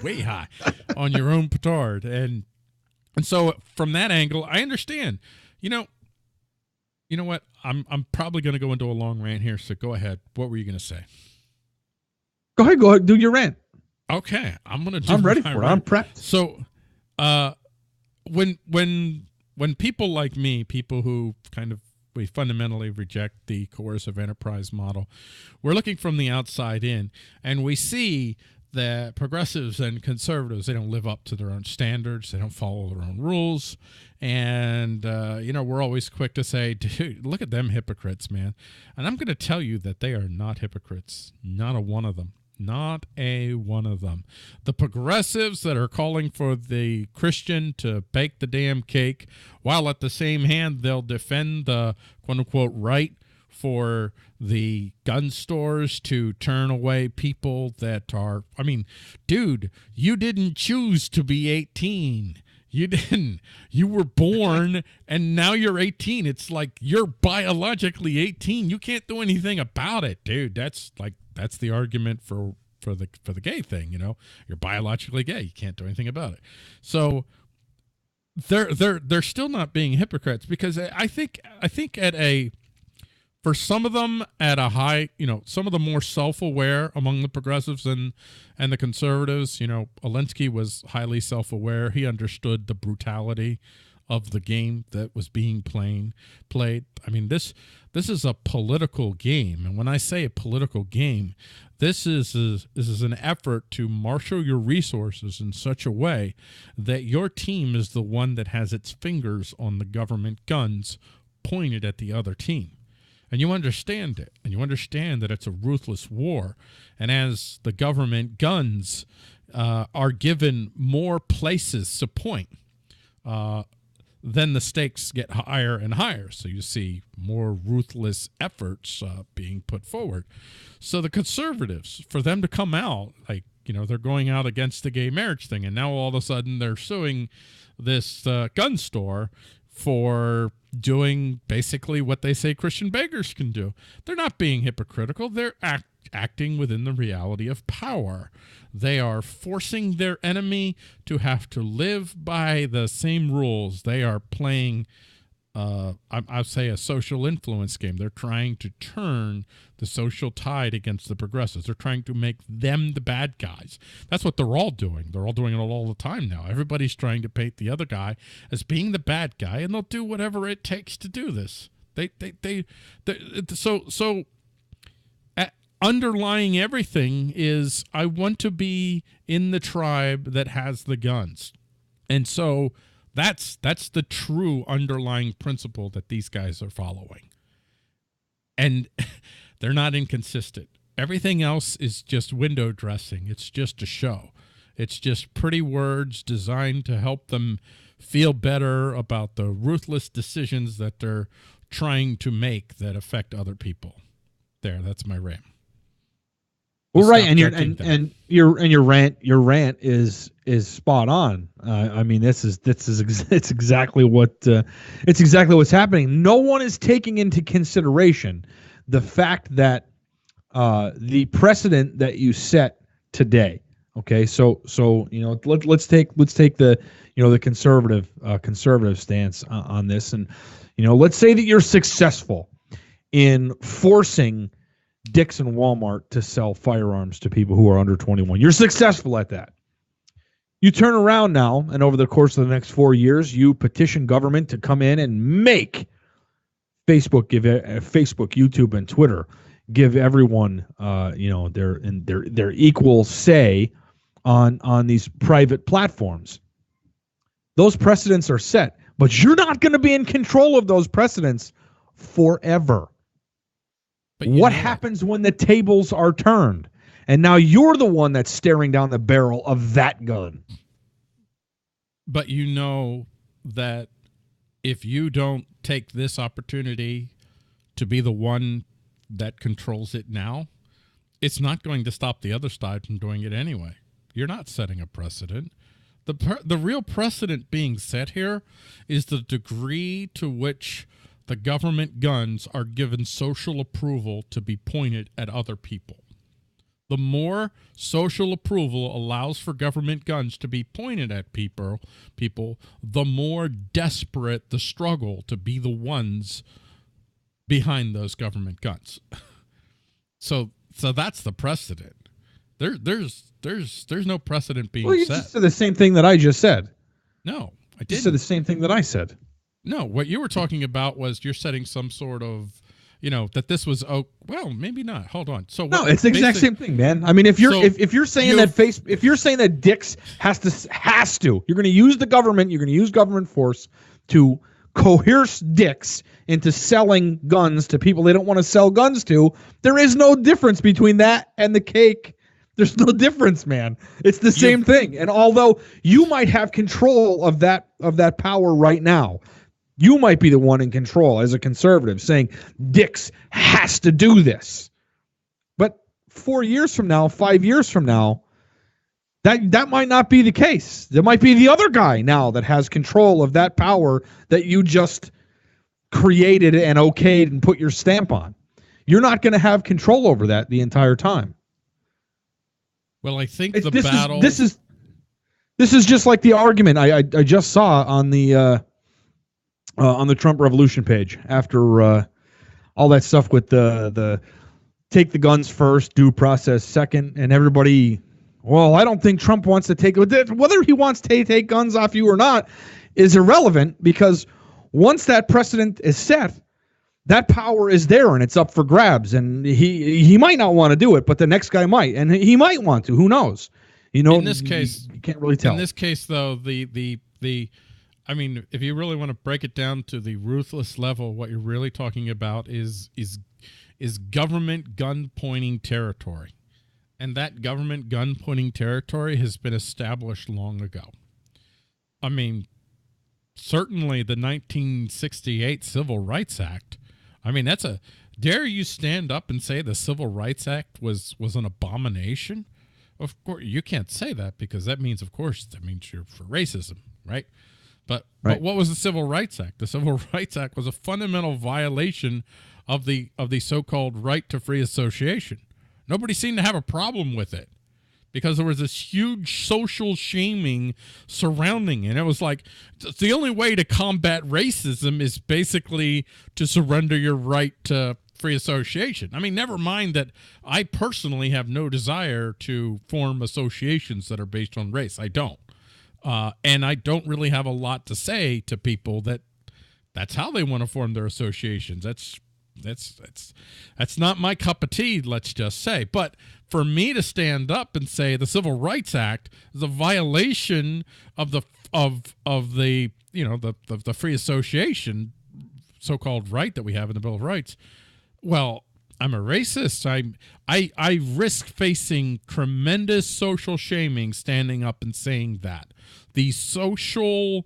way high on your own petard. And so from that angle, I understand. You know what? I'm probably going to go into a long rant here, so go ahead. What were you going to say? Go ahead. Do your rant. Okay, I'm ready for it. I'm prepped. So, when people like me, people who we fundamentally reject the coercive enterprise model, we're looking from the outside in, and we see that progressives and conservatives, they don't live up to their own standards. They don't follow their own rules. And, we're always quick to say, dude, look at them hypocrites, man. And I'm going to tell you that they are not hypocrites. Not a one of them. Not a one of them. The progressives that are calling for the Christian to bake the damn cake, while at the same hand they'll defend the quote-unquote right for the gun stores to turn away people that are, dude, you didn't choose to be 18. You didn't. You were born and now you're 18. It's like you're biologically 18. You can't do anything about it, dude. That's the argument for the gay thing, You're biologically gay. You can't do anything about it. So they're still not being hypocrites, because I think for some of them at a high, some of the more self-aware among the progressives and the conservatives, Alinsky was highly self-aware. He understood the brutality of the game that was being played. This is a political game. And when I say a political game, this is an effort to marshal your resources in such a way that your team is the one that has its fingers on the government guns pointed at the other team. And you understand it, and you understand that it's a ruthless war. And as the government guns are given more places to point, then the stakes get higher and higher. So you see more ruthless efforts being put forward. So the conservatives, for them to come out, they're going out against the gay marriage thing, and now all of a sudden they're suing this gun store for doing basically what they say Christian beggars can do. They're not being hypocritical. They're acting within the reality of power. They are forcing their enemy to have to live by the same rules. They are playing, I'll say, a social influence game. They're trying to turn the social tide against the progressives. They're trying to make them the bad guys. That's what they're all doing. They're all doing it all the time now. Everybody's trying to paint the other guy as being the bad guy, and they'll do whatever it takes to do this. So underlying everything is, I want to be in the tribe that has the guns. And so that's the true underlying principle that these guys are following. And they're not inconsistent. Everything else is just window dressing. It's just a show. It's just pretty words designed to help them feel better about the ruthless decisions that they're trying to make that affect other people. There, that's my rant. Well, right, and your rant is spot on. It's exactly what's happening. No one is taking into consideration the fact that the precedent that you set today. Okay, so let's take the the conservative stance on this, and let's say that you're successful in forcing Dick's and Walmart to sell firearms to people who are under 21. You're successful at that. You turn around now, and over the course of the next 4 years, you petition government to come in and make Facebook, YouTube, and Twitter give everyone, their equal say on these private platforms. Those precedents are set, but you're not going to be in control of those precedents forever. But what happens when the tables are turned? And now you're the one that's staring down the barrel of that gun. But you know that if you don't take this opportunity to be the one that controls it now, it's not going to stop the other side from doing it anyway. You're not setting a precedent. The real precedent being set here is the degree to which the government guns are given social approval to be pointed at other people. The more social approval allows for government guns to be pointed at people, the more desperate the struggle to be the ones behind those government guns. So that's the precedent. There's no precedent being set. You just said the same thing that I just said. No, I didn't. You said the same thing that I said. No, what you were talking about was you're setting some sort of that this was, well, maybe not. Hold on. So no, it's the exact same thing, man. I mean, if you're saying that Dix has to, you're going to use the government, you're going to use government force to coerce Dix into selling guns to people they don't want to sell guns to. There is no difference between that and the cake. There's no difference, man. It's the same thing. And although you might have control of that power right now, you might be the one in control as a conservative saying Dix has to do this. But 4 years from now, 5 years from now, that might not be the case. There might be the other guy now that has control of that power that you just created and okayed and put your stamp on. You're not going to have control over that the entire time. Well, I think battle. This is just like the argument I just saw on the Trump Revolution page after all that stuff with the take the guns first, due process second, and everybody. Well, I don't think Trump wants to take whether he wants to take guns off you or not is irrelevant, because once that precedent is set, that power is there and it's up for grabs. And he might not want to do it, but the next guy might, and he might want to. Who knows? In this case, you can't really tell. In this case, though, I mean, if you really want to break it down to the ruthless level, what you're really talking about is government gun pointing territory. And that government gun pointing territory has been established long ago. I mean, certainly the 1968 Civil Rights Act. I mean, dare you stand up and say the Civil Rights Act was an abomination? Of course, you can't say that, because that means you're for racism, right? But what was the Civil Rights Act? The Civil Rights Act was a fundamental violation of the so-called right to free association. Nobody seemed to have a problem with it, because there was this huge social shaming surrounding it. And it was like, the only way to combat racism is basically to surrender your right to free association. I mean, never mind that I personally have no desire to form associations that are based on race. I don't. And I don't really have a lot to say to people that's how they want to form their associations. That's not my cup of tea, let's just say. But for me to stand up and say the Civil Rights Act is a violation of the free association so-called right that we have in the Bill of Rights, well, I'm a racist. I risk facing tremendous social shaming standing up and saying that. The social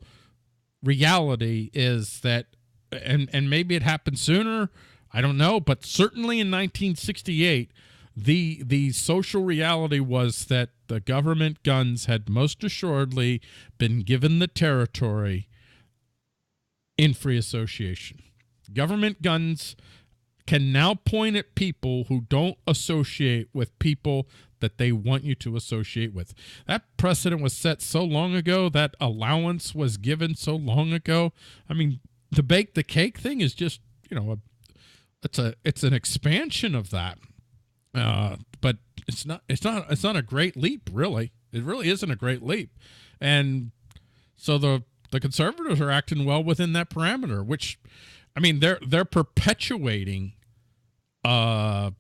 reality is that, and maybe it happened sooner, I don't know, but certainly in 1968, the social reality was that the government guns had most assuredly been given the territory in free association. Government guns can now point at people who don't associate with people that they want you to associate with. That precedent was set so long ago. That allowance was given so long ago. I mean, the bake the cake thing is just, it's an expansion of that. But it's not a great leap, really. It really isn't a great leap. And so the conservatives are acting well within that parameter, which, I mean, they're perpetuating a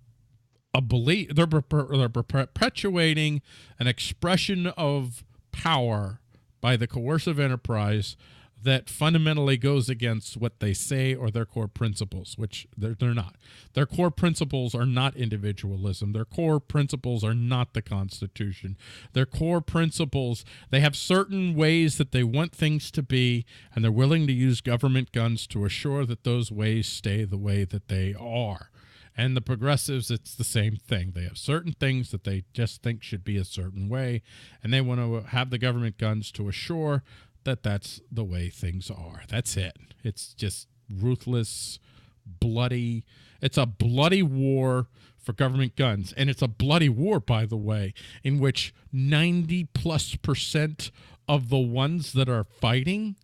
belief. They're perpetuating an expression of power by the coercive enterprise that fundamentally goes against what they say or their core principles, which they're not. Their core principles are not individualism. Their core principles are not the Constitution. Their core principles, they have certain ways that they want things to be, and they're willing to use government guns to assure that those ways stay the way that they are. And the progressives, it's the same thing. They have certain things that they just think should be a certain way, and they want to have the government guns to assure that that's the way things are. That's it. It's just ruthless, bloody. It's a bloody war for government guns. And it's a bloody war, by the way, in which 90+% of the ones that are fighting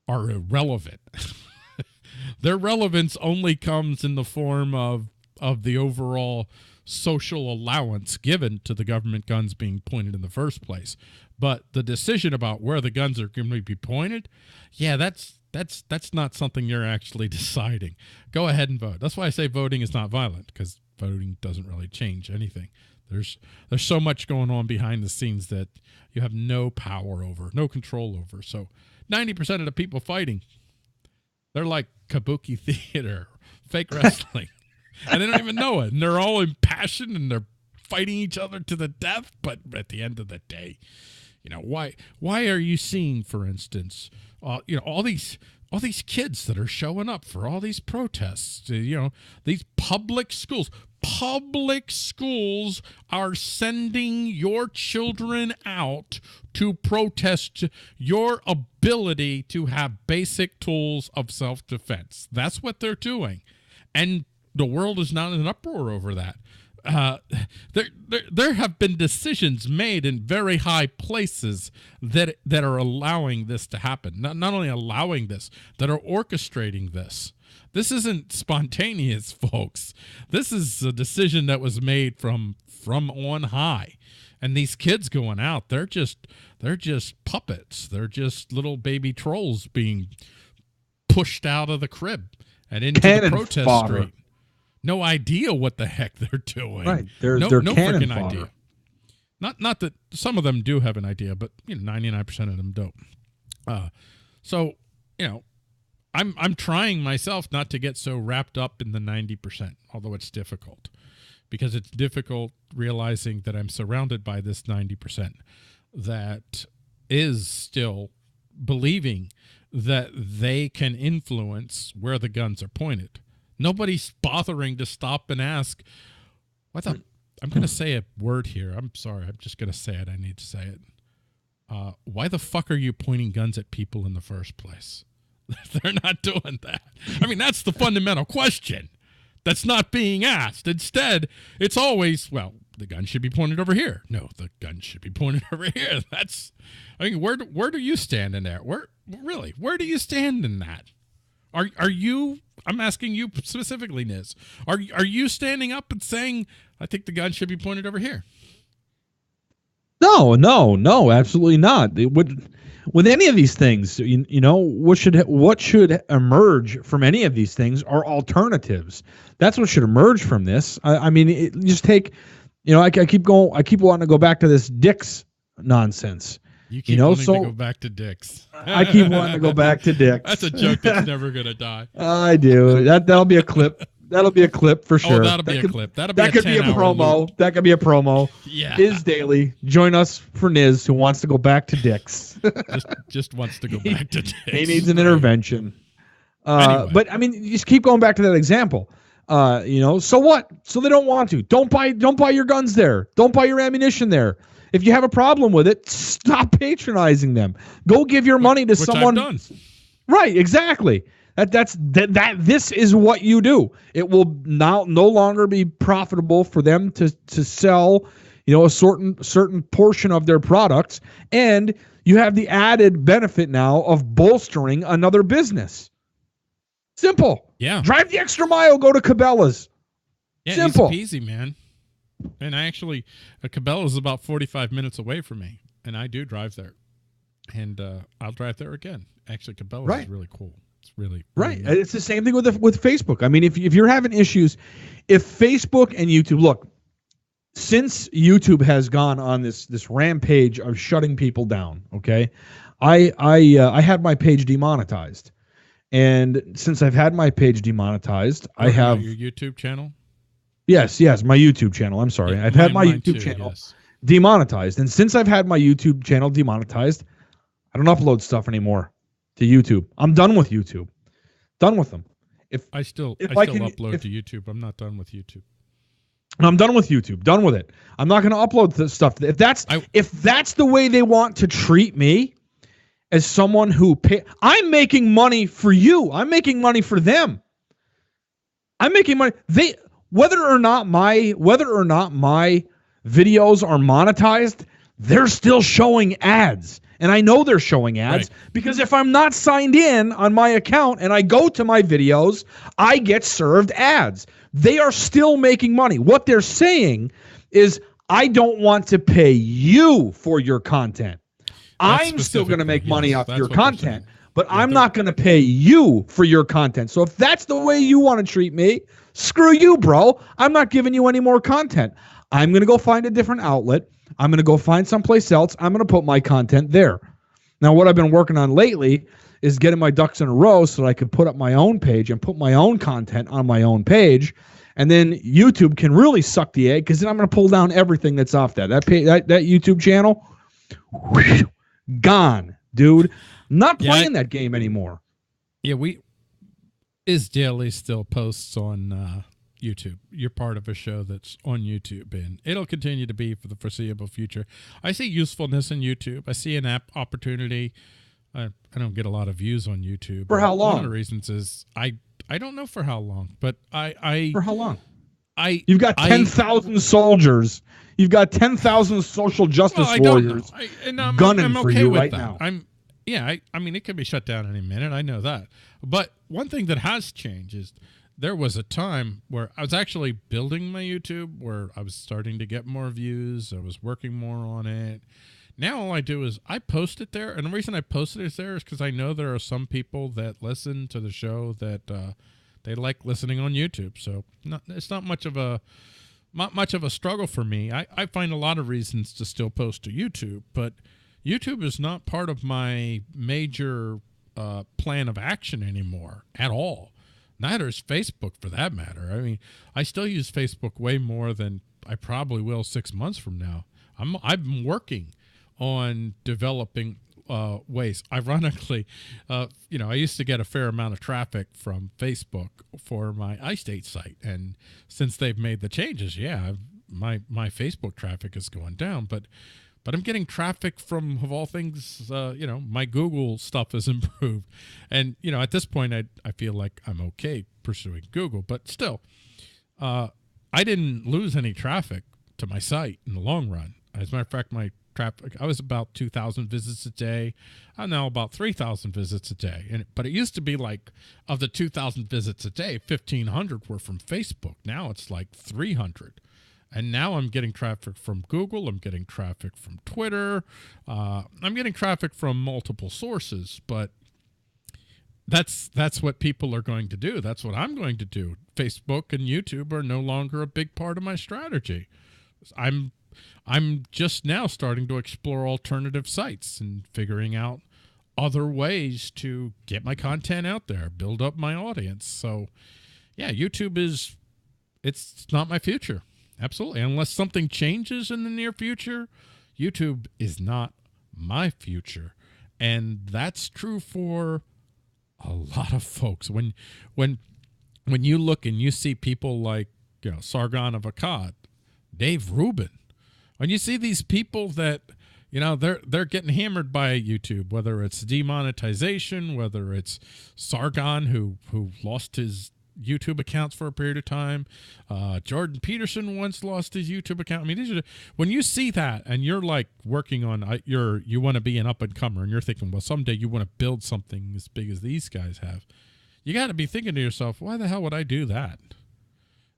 are irrelevant. Their relevance only comes in the form of the overall social allowance given to the government guns being pointed in the first place. But the decision about where the guns are going to be pointed, yeah, that's That's not something you're actually deciding. Go ahead and vote. That's why I say voting is not violent, because voting doesn't really change anything. There's so much going on behind the scenes that you have no power over, no control over. So 90% of the people fighting, they're like kabuki theater, fake wrestling, and they don't even know it. And they're all impassioned and they're fighting each other to the death. But at the end of the day, why are you seeing, for instance, all these kids that are showing up for all these protests? These public schools are sending your children out to protest your ability to have basic tools of self-defense. That's what they're doing. And the world is not in an uproar over that. There have been decisions made in very high places that are allowing this to happen. Not only allowing this, that are orchestrating this. This isn't spontaneous, folks. This is a decision that was made from on high. And these kids going out, they're just puppets. They're just little baby trolls being pushed out of the crib and into the protest street. No idea what the heck they're doing. Right. They're no freaking idea. Not that some of them do have an idea, but 99% of them don't. So I'm trying myself not to get so wrapped up in the 90%, although it's difficult, because it's difficult realizing that I'm surrounded by this 90% that is still believing that they can influence where the guns are pointed. Nobody's bothering to stop and ask, I'm going to say a word here. I'm sorry. I'm just going to say it. I need to say it. Why the fuck are you pointing guns at people in the first place? They're not doing that. I mean, that's the fundamental question that's not being asked. Instead, it's always, the gun should be pointed over here. No, the gun should be pointed over here. Where do you stand in there? Where do you stand in that? Are you, I'm asking you specifically, Niz, are you standing up and saying, I think the gun should be pointed over here? No, absolutely not. With any of these things, what should emerge from any of these things are alternatives. That's what should emerge from this. I mean, just take, I keep wanting to go back to this Dick's nonsense. You keep wanting to go back to Dick's. I keep wanting to go back to Dick's. That's a joke that's never gonna die. I do. That'll be a clip. That'll be a clip for sure. Oh, that'll be a clip. That could be a promo. Loop. That could be a promo. Yeah. iSDaily. Join us for Niz, who wants to go back to Dick's. just wants to go back to Dick's. He needs an intervention. Anyway. But I mean, you just keep going back to that example. So what? So they don't want to. Don't buy your guns there. Don't buy your ammunition there. If you have a problem with it, stop patronizing them. Go give your money to someone. I've done. Right, exactly. This is what you do. It will now no longer be profitable for them to sell, a certain portion of their products, and you have the added benefit now of bolstering another business. Simple. Yeah. Drive the extra mile. Go to Cabela's. Yeah, simple. Easy peasy, man. And Cabela's is about 45 minutes away from me, and I do drive there, and I'll drive there again. Actually, Cabela's is really cool. It's really right. It's the same thing with Facebook. I mean, if you're having issues, if Facebook and YouTube, look, since YouTube has gone on this rampage of shutting people down, okay, I had my page demonetized, and since I've had my page demonetized, I have your YouTube channel. Yes, my YouTube channel. I'm sorry. Yeah, I've had my YouTube too, channel demonetized. And since I've had my YouTube channel demonetized, I don't upload stuff anymore to YouTube. I'm done with YouTube. Done with them. I still upload to YouTube. I'm not done with YouTube. I'm done with YouTube. Done with it. I'm not going to upload the stuff. If that's the way they want to treat me as someone who I'm making money for you. I'm making money for them. I'm making money. Whether or not my videos are monetized, they're still showing ads. And I know they're showing ads because if I'm not signed in on my account and I go to my videos, I get served ads. They are still making money. What they're saying is, I don't want to pay you for your content. I'm still going to make money off your content, but I'm not going to pay you for your content. So if that's the way you want to treat me, screw you, bro. I'm not giving you any more content. I'm going to go find a different outlet. I'm going to go find someplace else. I'm going to put my content there. Now, what I've been working on lately is getting my ducks in a row so that I can put up my own page and put my own content on my own page. And then YouTube can really suck the egg, because then I'm going to pull down everything that's off that YouTube channel. Whew, gone, dude. Not playing that game anymore. Yeah, iSDaily still posts on YouTube. You're part of a show that's on YouTube, and it'll continue to be for the foreseeable future. I see usefulness in YouTube. I see an app opportunity. I don't get a lot of views on YouTube. For how long? One of the reasons is I don't know for how long, but for how long? You've got 10,000 soldiers. You've got 10,000 social justice warriors gunning for you right now. I mean, it could be shut down any minute. I know that. But one thing that has changed is there was a time where I was actually building my YouTube, where I was starting to get more views. I was working more on it. Now all I do is I post it there, and the reason I post it there is because I know there are some people that listen to the show that they like listening on YouTube. So it's not much of a struggle for me. I find a lot of reasons to still post to YouTube, but YouTube is not part of my major plan of action anymore at all. Neither is Facebook, for that matter. I mean, I still use Facebook way more than I probably will 6 months from now. I've been working on developing ways. Ironically, I used to get a fair amount of traffic from Facebook for my iState site, and since they've made the changes, my Facebook traffic is going down, but I'm getting traffic from, of all things, my Google stuff has improved, and at this point, I feel like I'm okay pursuing Google, but still, I didn't lose any traffic to my site in the long run. As a matter of fact, my traffic, I was about 2,000 visits a day. I'm now about 3,000 visits a day. But it used to be like, of the 2,000 visits a day, 1,500 were from Facebook. Now it's like 300. And now I'm getting traffic from Google. I'm getting traffic from Twitter. I'm getting traffic from multiple sources. But that's what people are going to do. That's what I'm going to do. Facebook and YouTube are no longer a big part of my strategy. I'm just now starting to explore alternative sites and figuring out other ways to get my content out there, build up my audience. So, YouTube it's not my future. Absolutely. Unless something changes in the near future, YouTube is not my future. And that's true for a lot of folks. When you look and you see people like, Sargon of Akkad, Dave Rubin, when you see these people that, they're getting hammered by YouTube, whether it's demonetization, whether it's Sargon who lost his YouTube accounts for a period of time, Jordan Peterson once lost his YouTube account. I mean, when you see that and you're like working on, you want to be an up and comer, and you're thinking, well, someday you want to build something as big as these guys have. You got to be thinking to yourself, why the hell would I do that?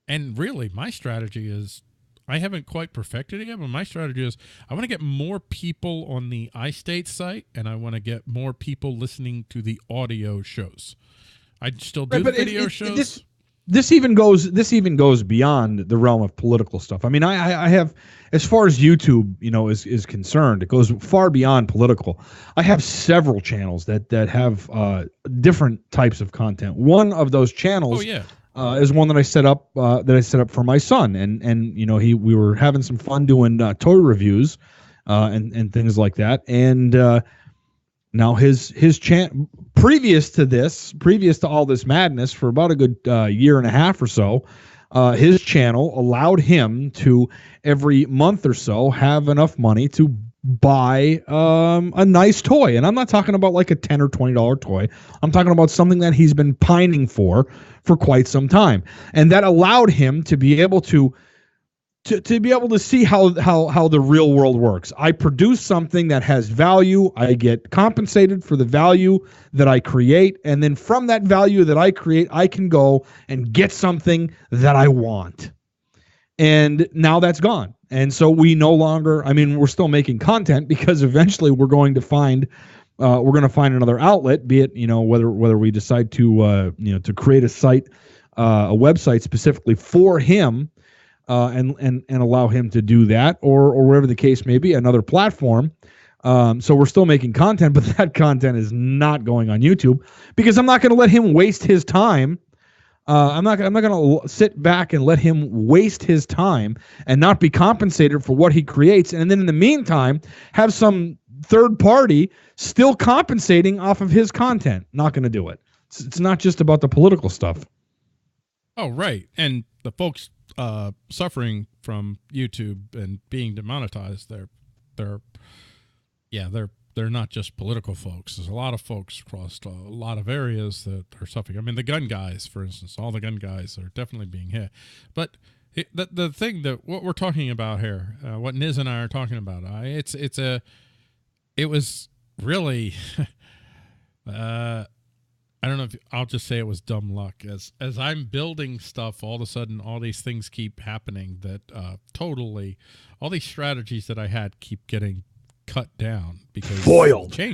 And really, my strategy is, I haven't quite perfected it yet, but my strategy is I want to get more people on the iState site, and I want to get more people listening to the audio shows. I still do the video shows. This even goes beyond the realm of political stuff. I mean, I have, as far as YouTube, is concerned, it goes far beyond political. I have several channels that have different types of content. One of those channels. Is one that I set up for my son, and we were having some fun doing toy reviews and things like that, and now his channel, previous to all this madness, for about a good year and a half or so, his channel allowed him to every month or so have enough money to buy a nice toy. And I'm not talking about like a $10 or $20 toy. I'm talking about something that he's been pining for quite some time. And that allowed him to be able to be able to see how the real world works. I produce something that has value. I get compensated for the value that I create. And then from that value that I create, I can go and get something that I want. And now that's gone. And so we no longer, we're still making content, because eventually we're going to find we're going to find another outlet, be it, whether we decide to, to create a site, a website specifically for him, and allow him to do that, or whatever the case may be, another platform. So we're still making content, but that content is not going on YouTube because I'm not going to let him waste his time. I'm not going to sit back and let him waste his time and not be compensated for what he creates. And then in the meantime, have some third party still compensating off of his content. Not going to do it. It's not just about the political stuff. Oh, right. And the folks suffering from YouTube and being demonetized, they're not just political folks. There's a lot of folks across a lot of areas that are suffering. I mean, the gun guys, for instance, all the gun guys are definitely being hit. But the thing that what we're talking about here, what Niz and I are talking about, it was really, I don't know if I'll just say it was dumb luck. As I'm building stuff, all of a sudden, all these things keep happening that all these strategies that I had keep getting cut down because foiled again.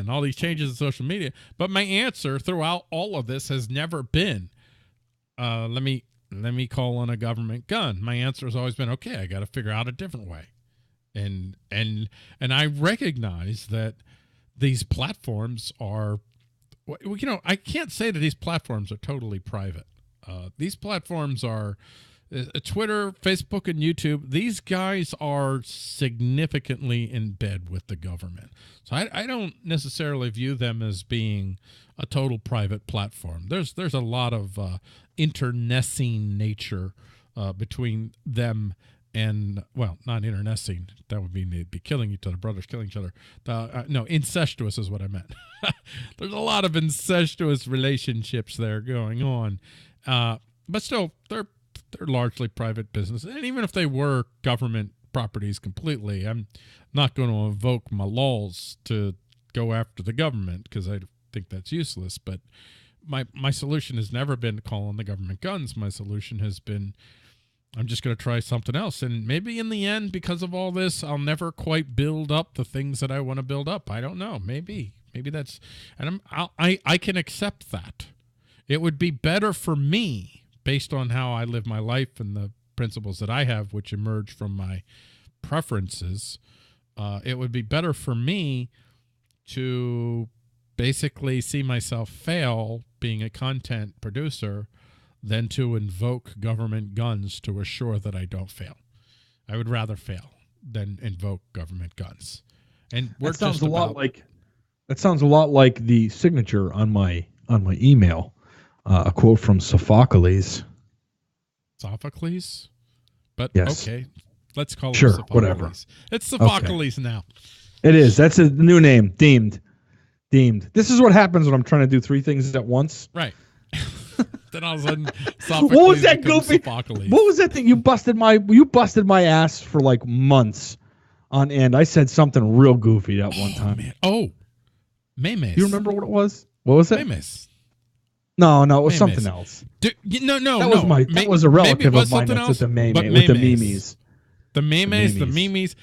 All these changes in social media. But my answer throughout all of this has never been, let me call on a government gun. My answer has always been, okay, I got to figure out a different way. And I recognize that these platforms are, I can't say that these platforms are totally private. These platforms are Twitter, Facebook, and YouTube. These guys are significantly in bed with the government. So I don't necessarily view them as being a total private platform. There's a lot of internecine nature between them and, well, not internecine. That would mean they'd be killing each other, brothers killing each other. No, incestuous is what I meant. There's a lot of incestuous relationships there going on. But still, they're largely private business. And even if they were government properties completely, I'm not going to invoke my laws to go after the government because I think that's useless. But my solution has never been to call on the government guns. My solution has been, I'm just going to try something else. And maybe in the end, because of all this, I'll never quite build up the things that I want to build up. I don't know. Maybe that's, and I can accept that. It would be better for me, based on how I live my life and the principles that I have, which emerge from my preferences. It would be better for me to basically see myself fail being a content producer than to invoke government guns to assure that I don't fail. I would rather fail than invoke government guns. And that sounds a lot like the signature on my email. A quote from Sophocles. Sophocles? But yes. Okay, let's call it Sophocles. Whatever. It's Sophocles now. It is. That's a new name. Deemed. This is what happens when I'm trying to do three things at once. Right. Then all of a sudden, Sophocles what was that goofy? Sophocles. What was that thing? You busted my ass for like months on end. I said something real goofy that one time. Man. Oh, Memes. You remember what it was? What was it? Memes. No, it was something else. No. That was a relative of mine that's at the meme with the memes. The memes.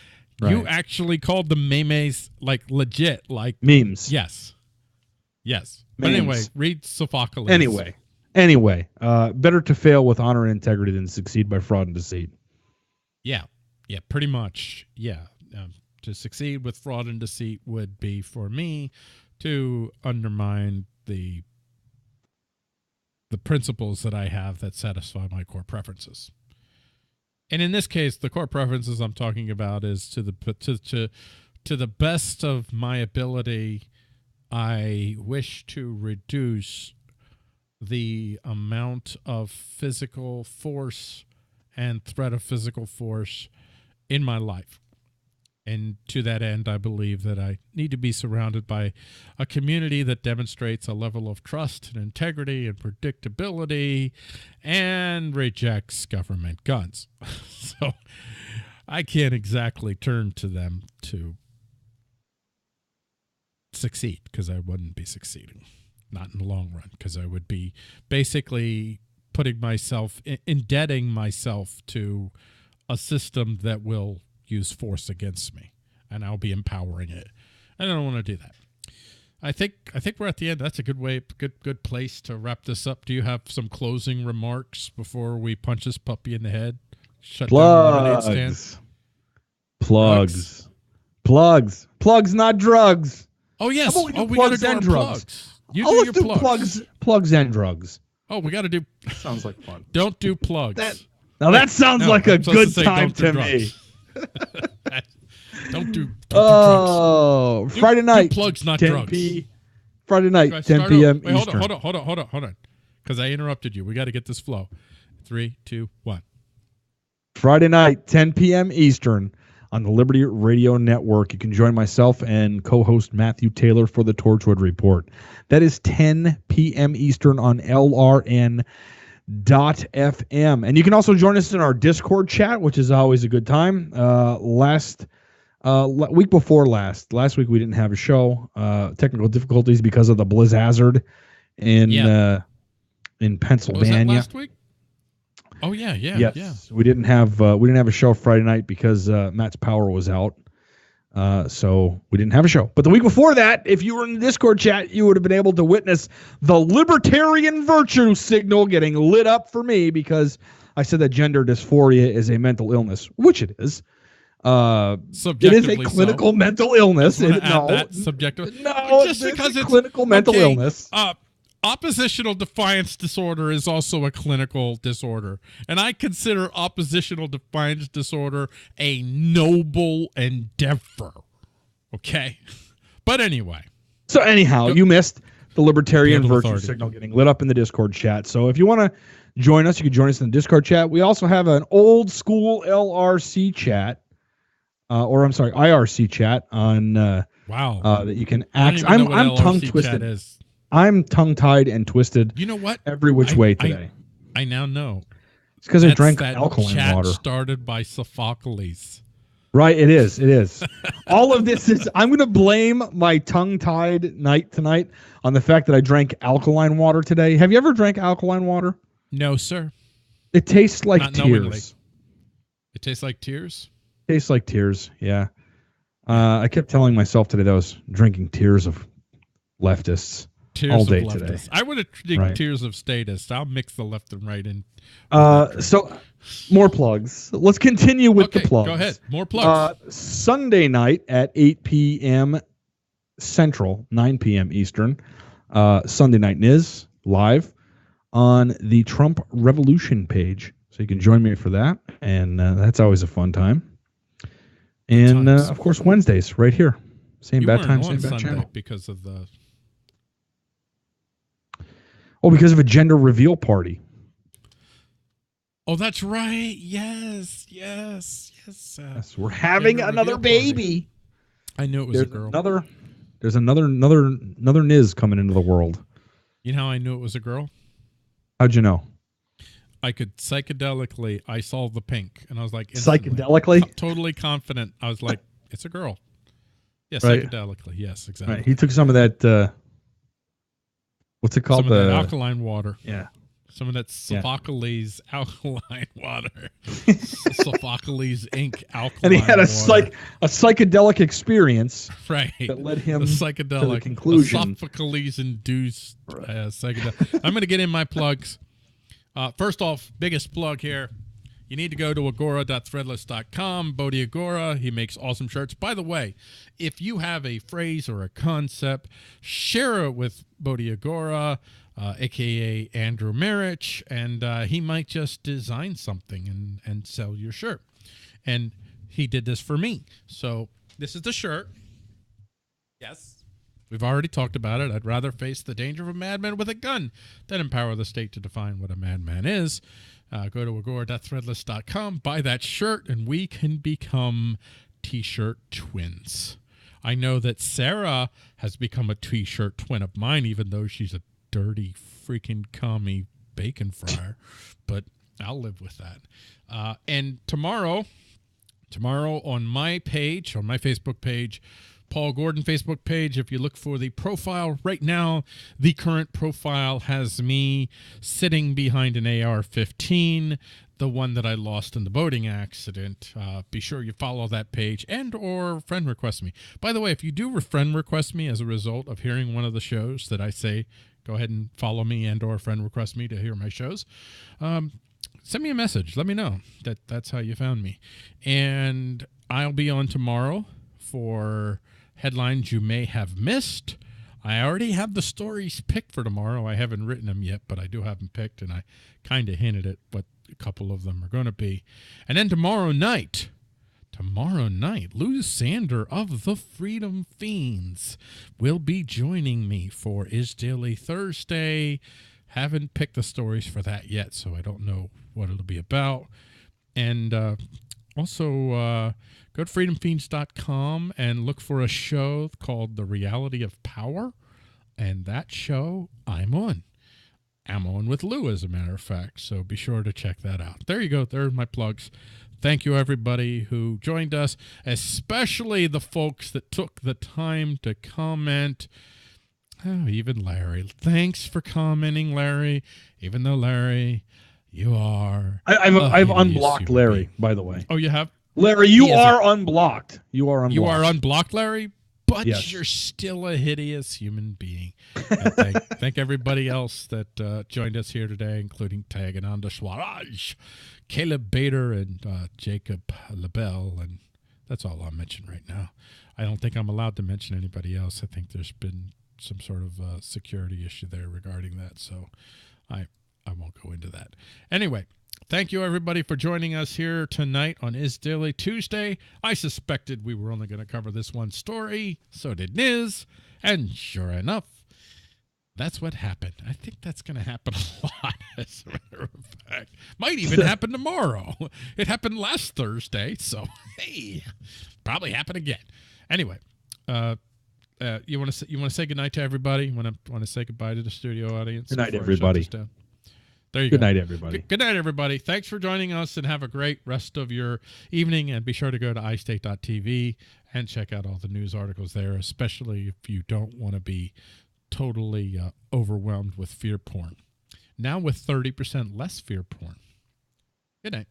Right. You actually called the memes like legit, like memes. Yes. Memes. But anyway, read Sophocles. Anyway, better to fail with honor and integrity than succeed by fraud and deceit. Yeah, pretty much. Yeah, to succeed with fraud and deceit would be for me to undermine the principles that I have that satisfy my core preferences. And in this case, the core preferences I'm talking about is to the best of my ability, I wish to reduce the amount of physical force and threat of physical force in my life. And to that end, I believe that I need to be surrounded by a community that demonstrates a level of trust and integrity and predictability and rejects government guns. So I can't exactly turn to them to succeed because I wouldn't be succeeding, not in the long run, because I would be basically putting myself, indebting myself to a system that will use force against me. and I'll be empowering it. I don't want to do that. I think we're at the end. That's a good place to wrap this up. Do you have some closing remarks before we punch this puppy in the head? Shut down the lemonade stand? Plugs, not drugs. Oh yes. We got to do our plugs. You do your plugs. Plugs and drugs. Oh, we got to do. Sounds like fun. Don't do plugs. That sounds like a good time to me. Don't do drugs. Friday night. Do plugs, not drugs. Friday night, 10 p.m. Wait, Eastern. Hold on. Because I interrupted you. We got to get this flow. 3, 2, 1. Friday night, 10 p.m. Eastern on the Liberty Radio Network. You can join myself and co-host Matthew Taylor for the Torchwood Report. That is 10 p.m. Eastern on LRN.FM. And you can also join us in our Discord chat, which is always a good time. Week before last week we didn't have a show. Technical difficulties because of the blizzard in Pennsylvania. Was that last week? Oh yeah. Yes. We didn't have a show Friday night because Matt's power was out. So we didn't have a show. But the week before that, if you were in the Discord chat, you would have been able to witness the libertarian virtue signal getting lit up for me because I said that gender dysphoria is a mental illness, which it is. It is a clinical mental illness. Subjective. No, just because it's clinical mental illness. Oppositional defiance disorder is also a clinical disorder, and I consider oppositional defiance disorder a noble endeavor. Okay, but anyway. So anyhow, you missed the libertarian virtue signal getting lit up in the Discord chat. So if you want to join us, you can join us in the Discord chat. We also have an old school LRC chat. IRC chat on that you can access. I'm tongue twisted. I'm tongue tied and twisted. You know what? Every which way today. I now know. It's because I drank alkaline chat water. Started by Sophocles. Right, it is. All of this is. I'm going to blame my tongue tied night tonight on the fact that I drank alkaline water today. Have you ever drank alkaline water? No, sir. It tastes like Not tears. Knowingly. It tastes like tears. Tastes like tears. Yeah. I kept telling myself today that I was drinking tears of leftists. Tears all day of today. I would have drank tears of statists. I'll mix the left and right in. So more plugs. Let's continue with the plugs. Go ahead. More plugs. Sunday night at 8 p.m. Central, 9 p.m. Eastern. Sunday Night Niz live on the Trump Revolution page. So you can join me for that. And that's always a fun time. And of course, Wednesdays right here. Same bad time, same bad channel. Because of the. Oh, because of a gender reveal party. Oh, that's right. Yes. We're having another baby. I knew it was a girl. There's another Niz coming into the world. You know how I knew it was a girl? How'd you know? I could psychedelically. I saw the pink, and I was like, psychedelically, totally confident. I was like, it's a girl. Yes, right. Psychedelically. Yes, exactly. Right. He took some of that. What's it called? Some of that alkaline water. Yeah. Some of that Sophocles alkaline water. Sophocles ink alkaline and he had a water. a psychedelic experience. Right. That led him to the conclusion. Sophocles induced psychedelic. I'm going to get in my plugs. First off, biggest plug here. You need to go to agora.threadless.com. Bodhi Agora, he makes awesome shirts. By the way, if you have a phrase or a concept, share it with Bodhi Agora, a.k.a. Andrew Marich, and he might just design something and sell your shirt. And he did this for me. So this is the shirt. Yes. We've already talked about it. I'd rather face the danger of a madman with a gun than empower the state to define what a madman is. Go to agora.threadless.com, buy that shirt, and we can become T-shirt twins. I know that Sarah has become a T-shirt twin of mine, even though she's a dirty freaking commie bacon fryer, but I'll live with that. And tomorrow on my page, on my Facebook page, Paul Gordon Facebook page. If you look for the profile right now, the current profile has me sitting behind an AR-15, the one that I lost in the boating accident. Be sure you follow that page and or friend request me. By the way, if you do friend request me as a result of hearing one of the shows that I say, go ahead and follow me and or friend request me to hear my shows. Send me a message. Let me know that that's how you found me. And I'll be on tomorrow for headlines you may have missed. I already have the stories picked for tomorrow. I haven't written them yet, but I do have them picked, and I kind of hinted at what a couple of them are going to be. And then tomorrow night, Lou Sander of the Freedom Fiends will be joining me for iSDaily Thursday. Haven't picked the stories for that yet, so I don't know what it'll be about. And also, go to freedomfiends.com and look for a show called The Reality of Power. And that show, I'm on. I'm on with Lou, as a matter of fact. So be sure to check that out. There you go. There are my plugs. Thank you, everybody who joined us, especially the folks that took the time to comment. Oh, even Larry. Thanks for commenting, Larry. Even though, Larry, you are... I've unblocked Larry, by the way. Oh, you have? Larry, you are unblocked. You are unblocked. You are unblocked, Larry, but yes. You're still a hideous human being. Thank everybody else that joined us here today, including Tagananda Swaraj, Caleb Bader, and Jacob LaBelle. And that's all I'll mention right now. I don't think I'm allowed to mention anybody else. I think there's been some sort of security issue there regarding that, so I won't go into that. Anyway, thank you, everybody, for joining us here tonight on iSDaily Tuesday. I suspected we were only going to cover this one story. So did Niz. And sure enough, that's what happened. I think that's going to happen a lot, as a matter of fact. Might even happen tomorrow. It happened last Thursday, so hey, probably happen again. Anyway, you want to say goodnight to everybody? You want to say goodbye to the studio audience? Good night, everybody. There you go. Good night, everybody. Good night, everybody. Thanks for joining us, and have a great rest of your evening. And be sure to go to iState.tv and check out all the news articles there, especially if you don't want to be totally overwhelmed with fear porn. Now with 30% less fear porn. Good night.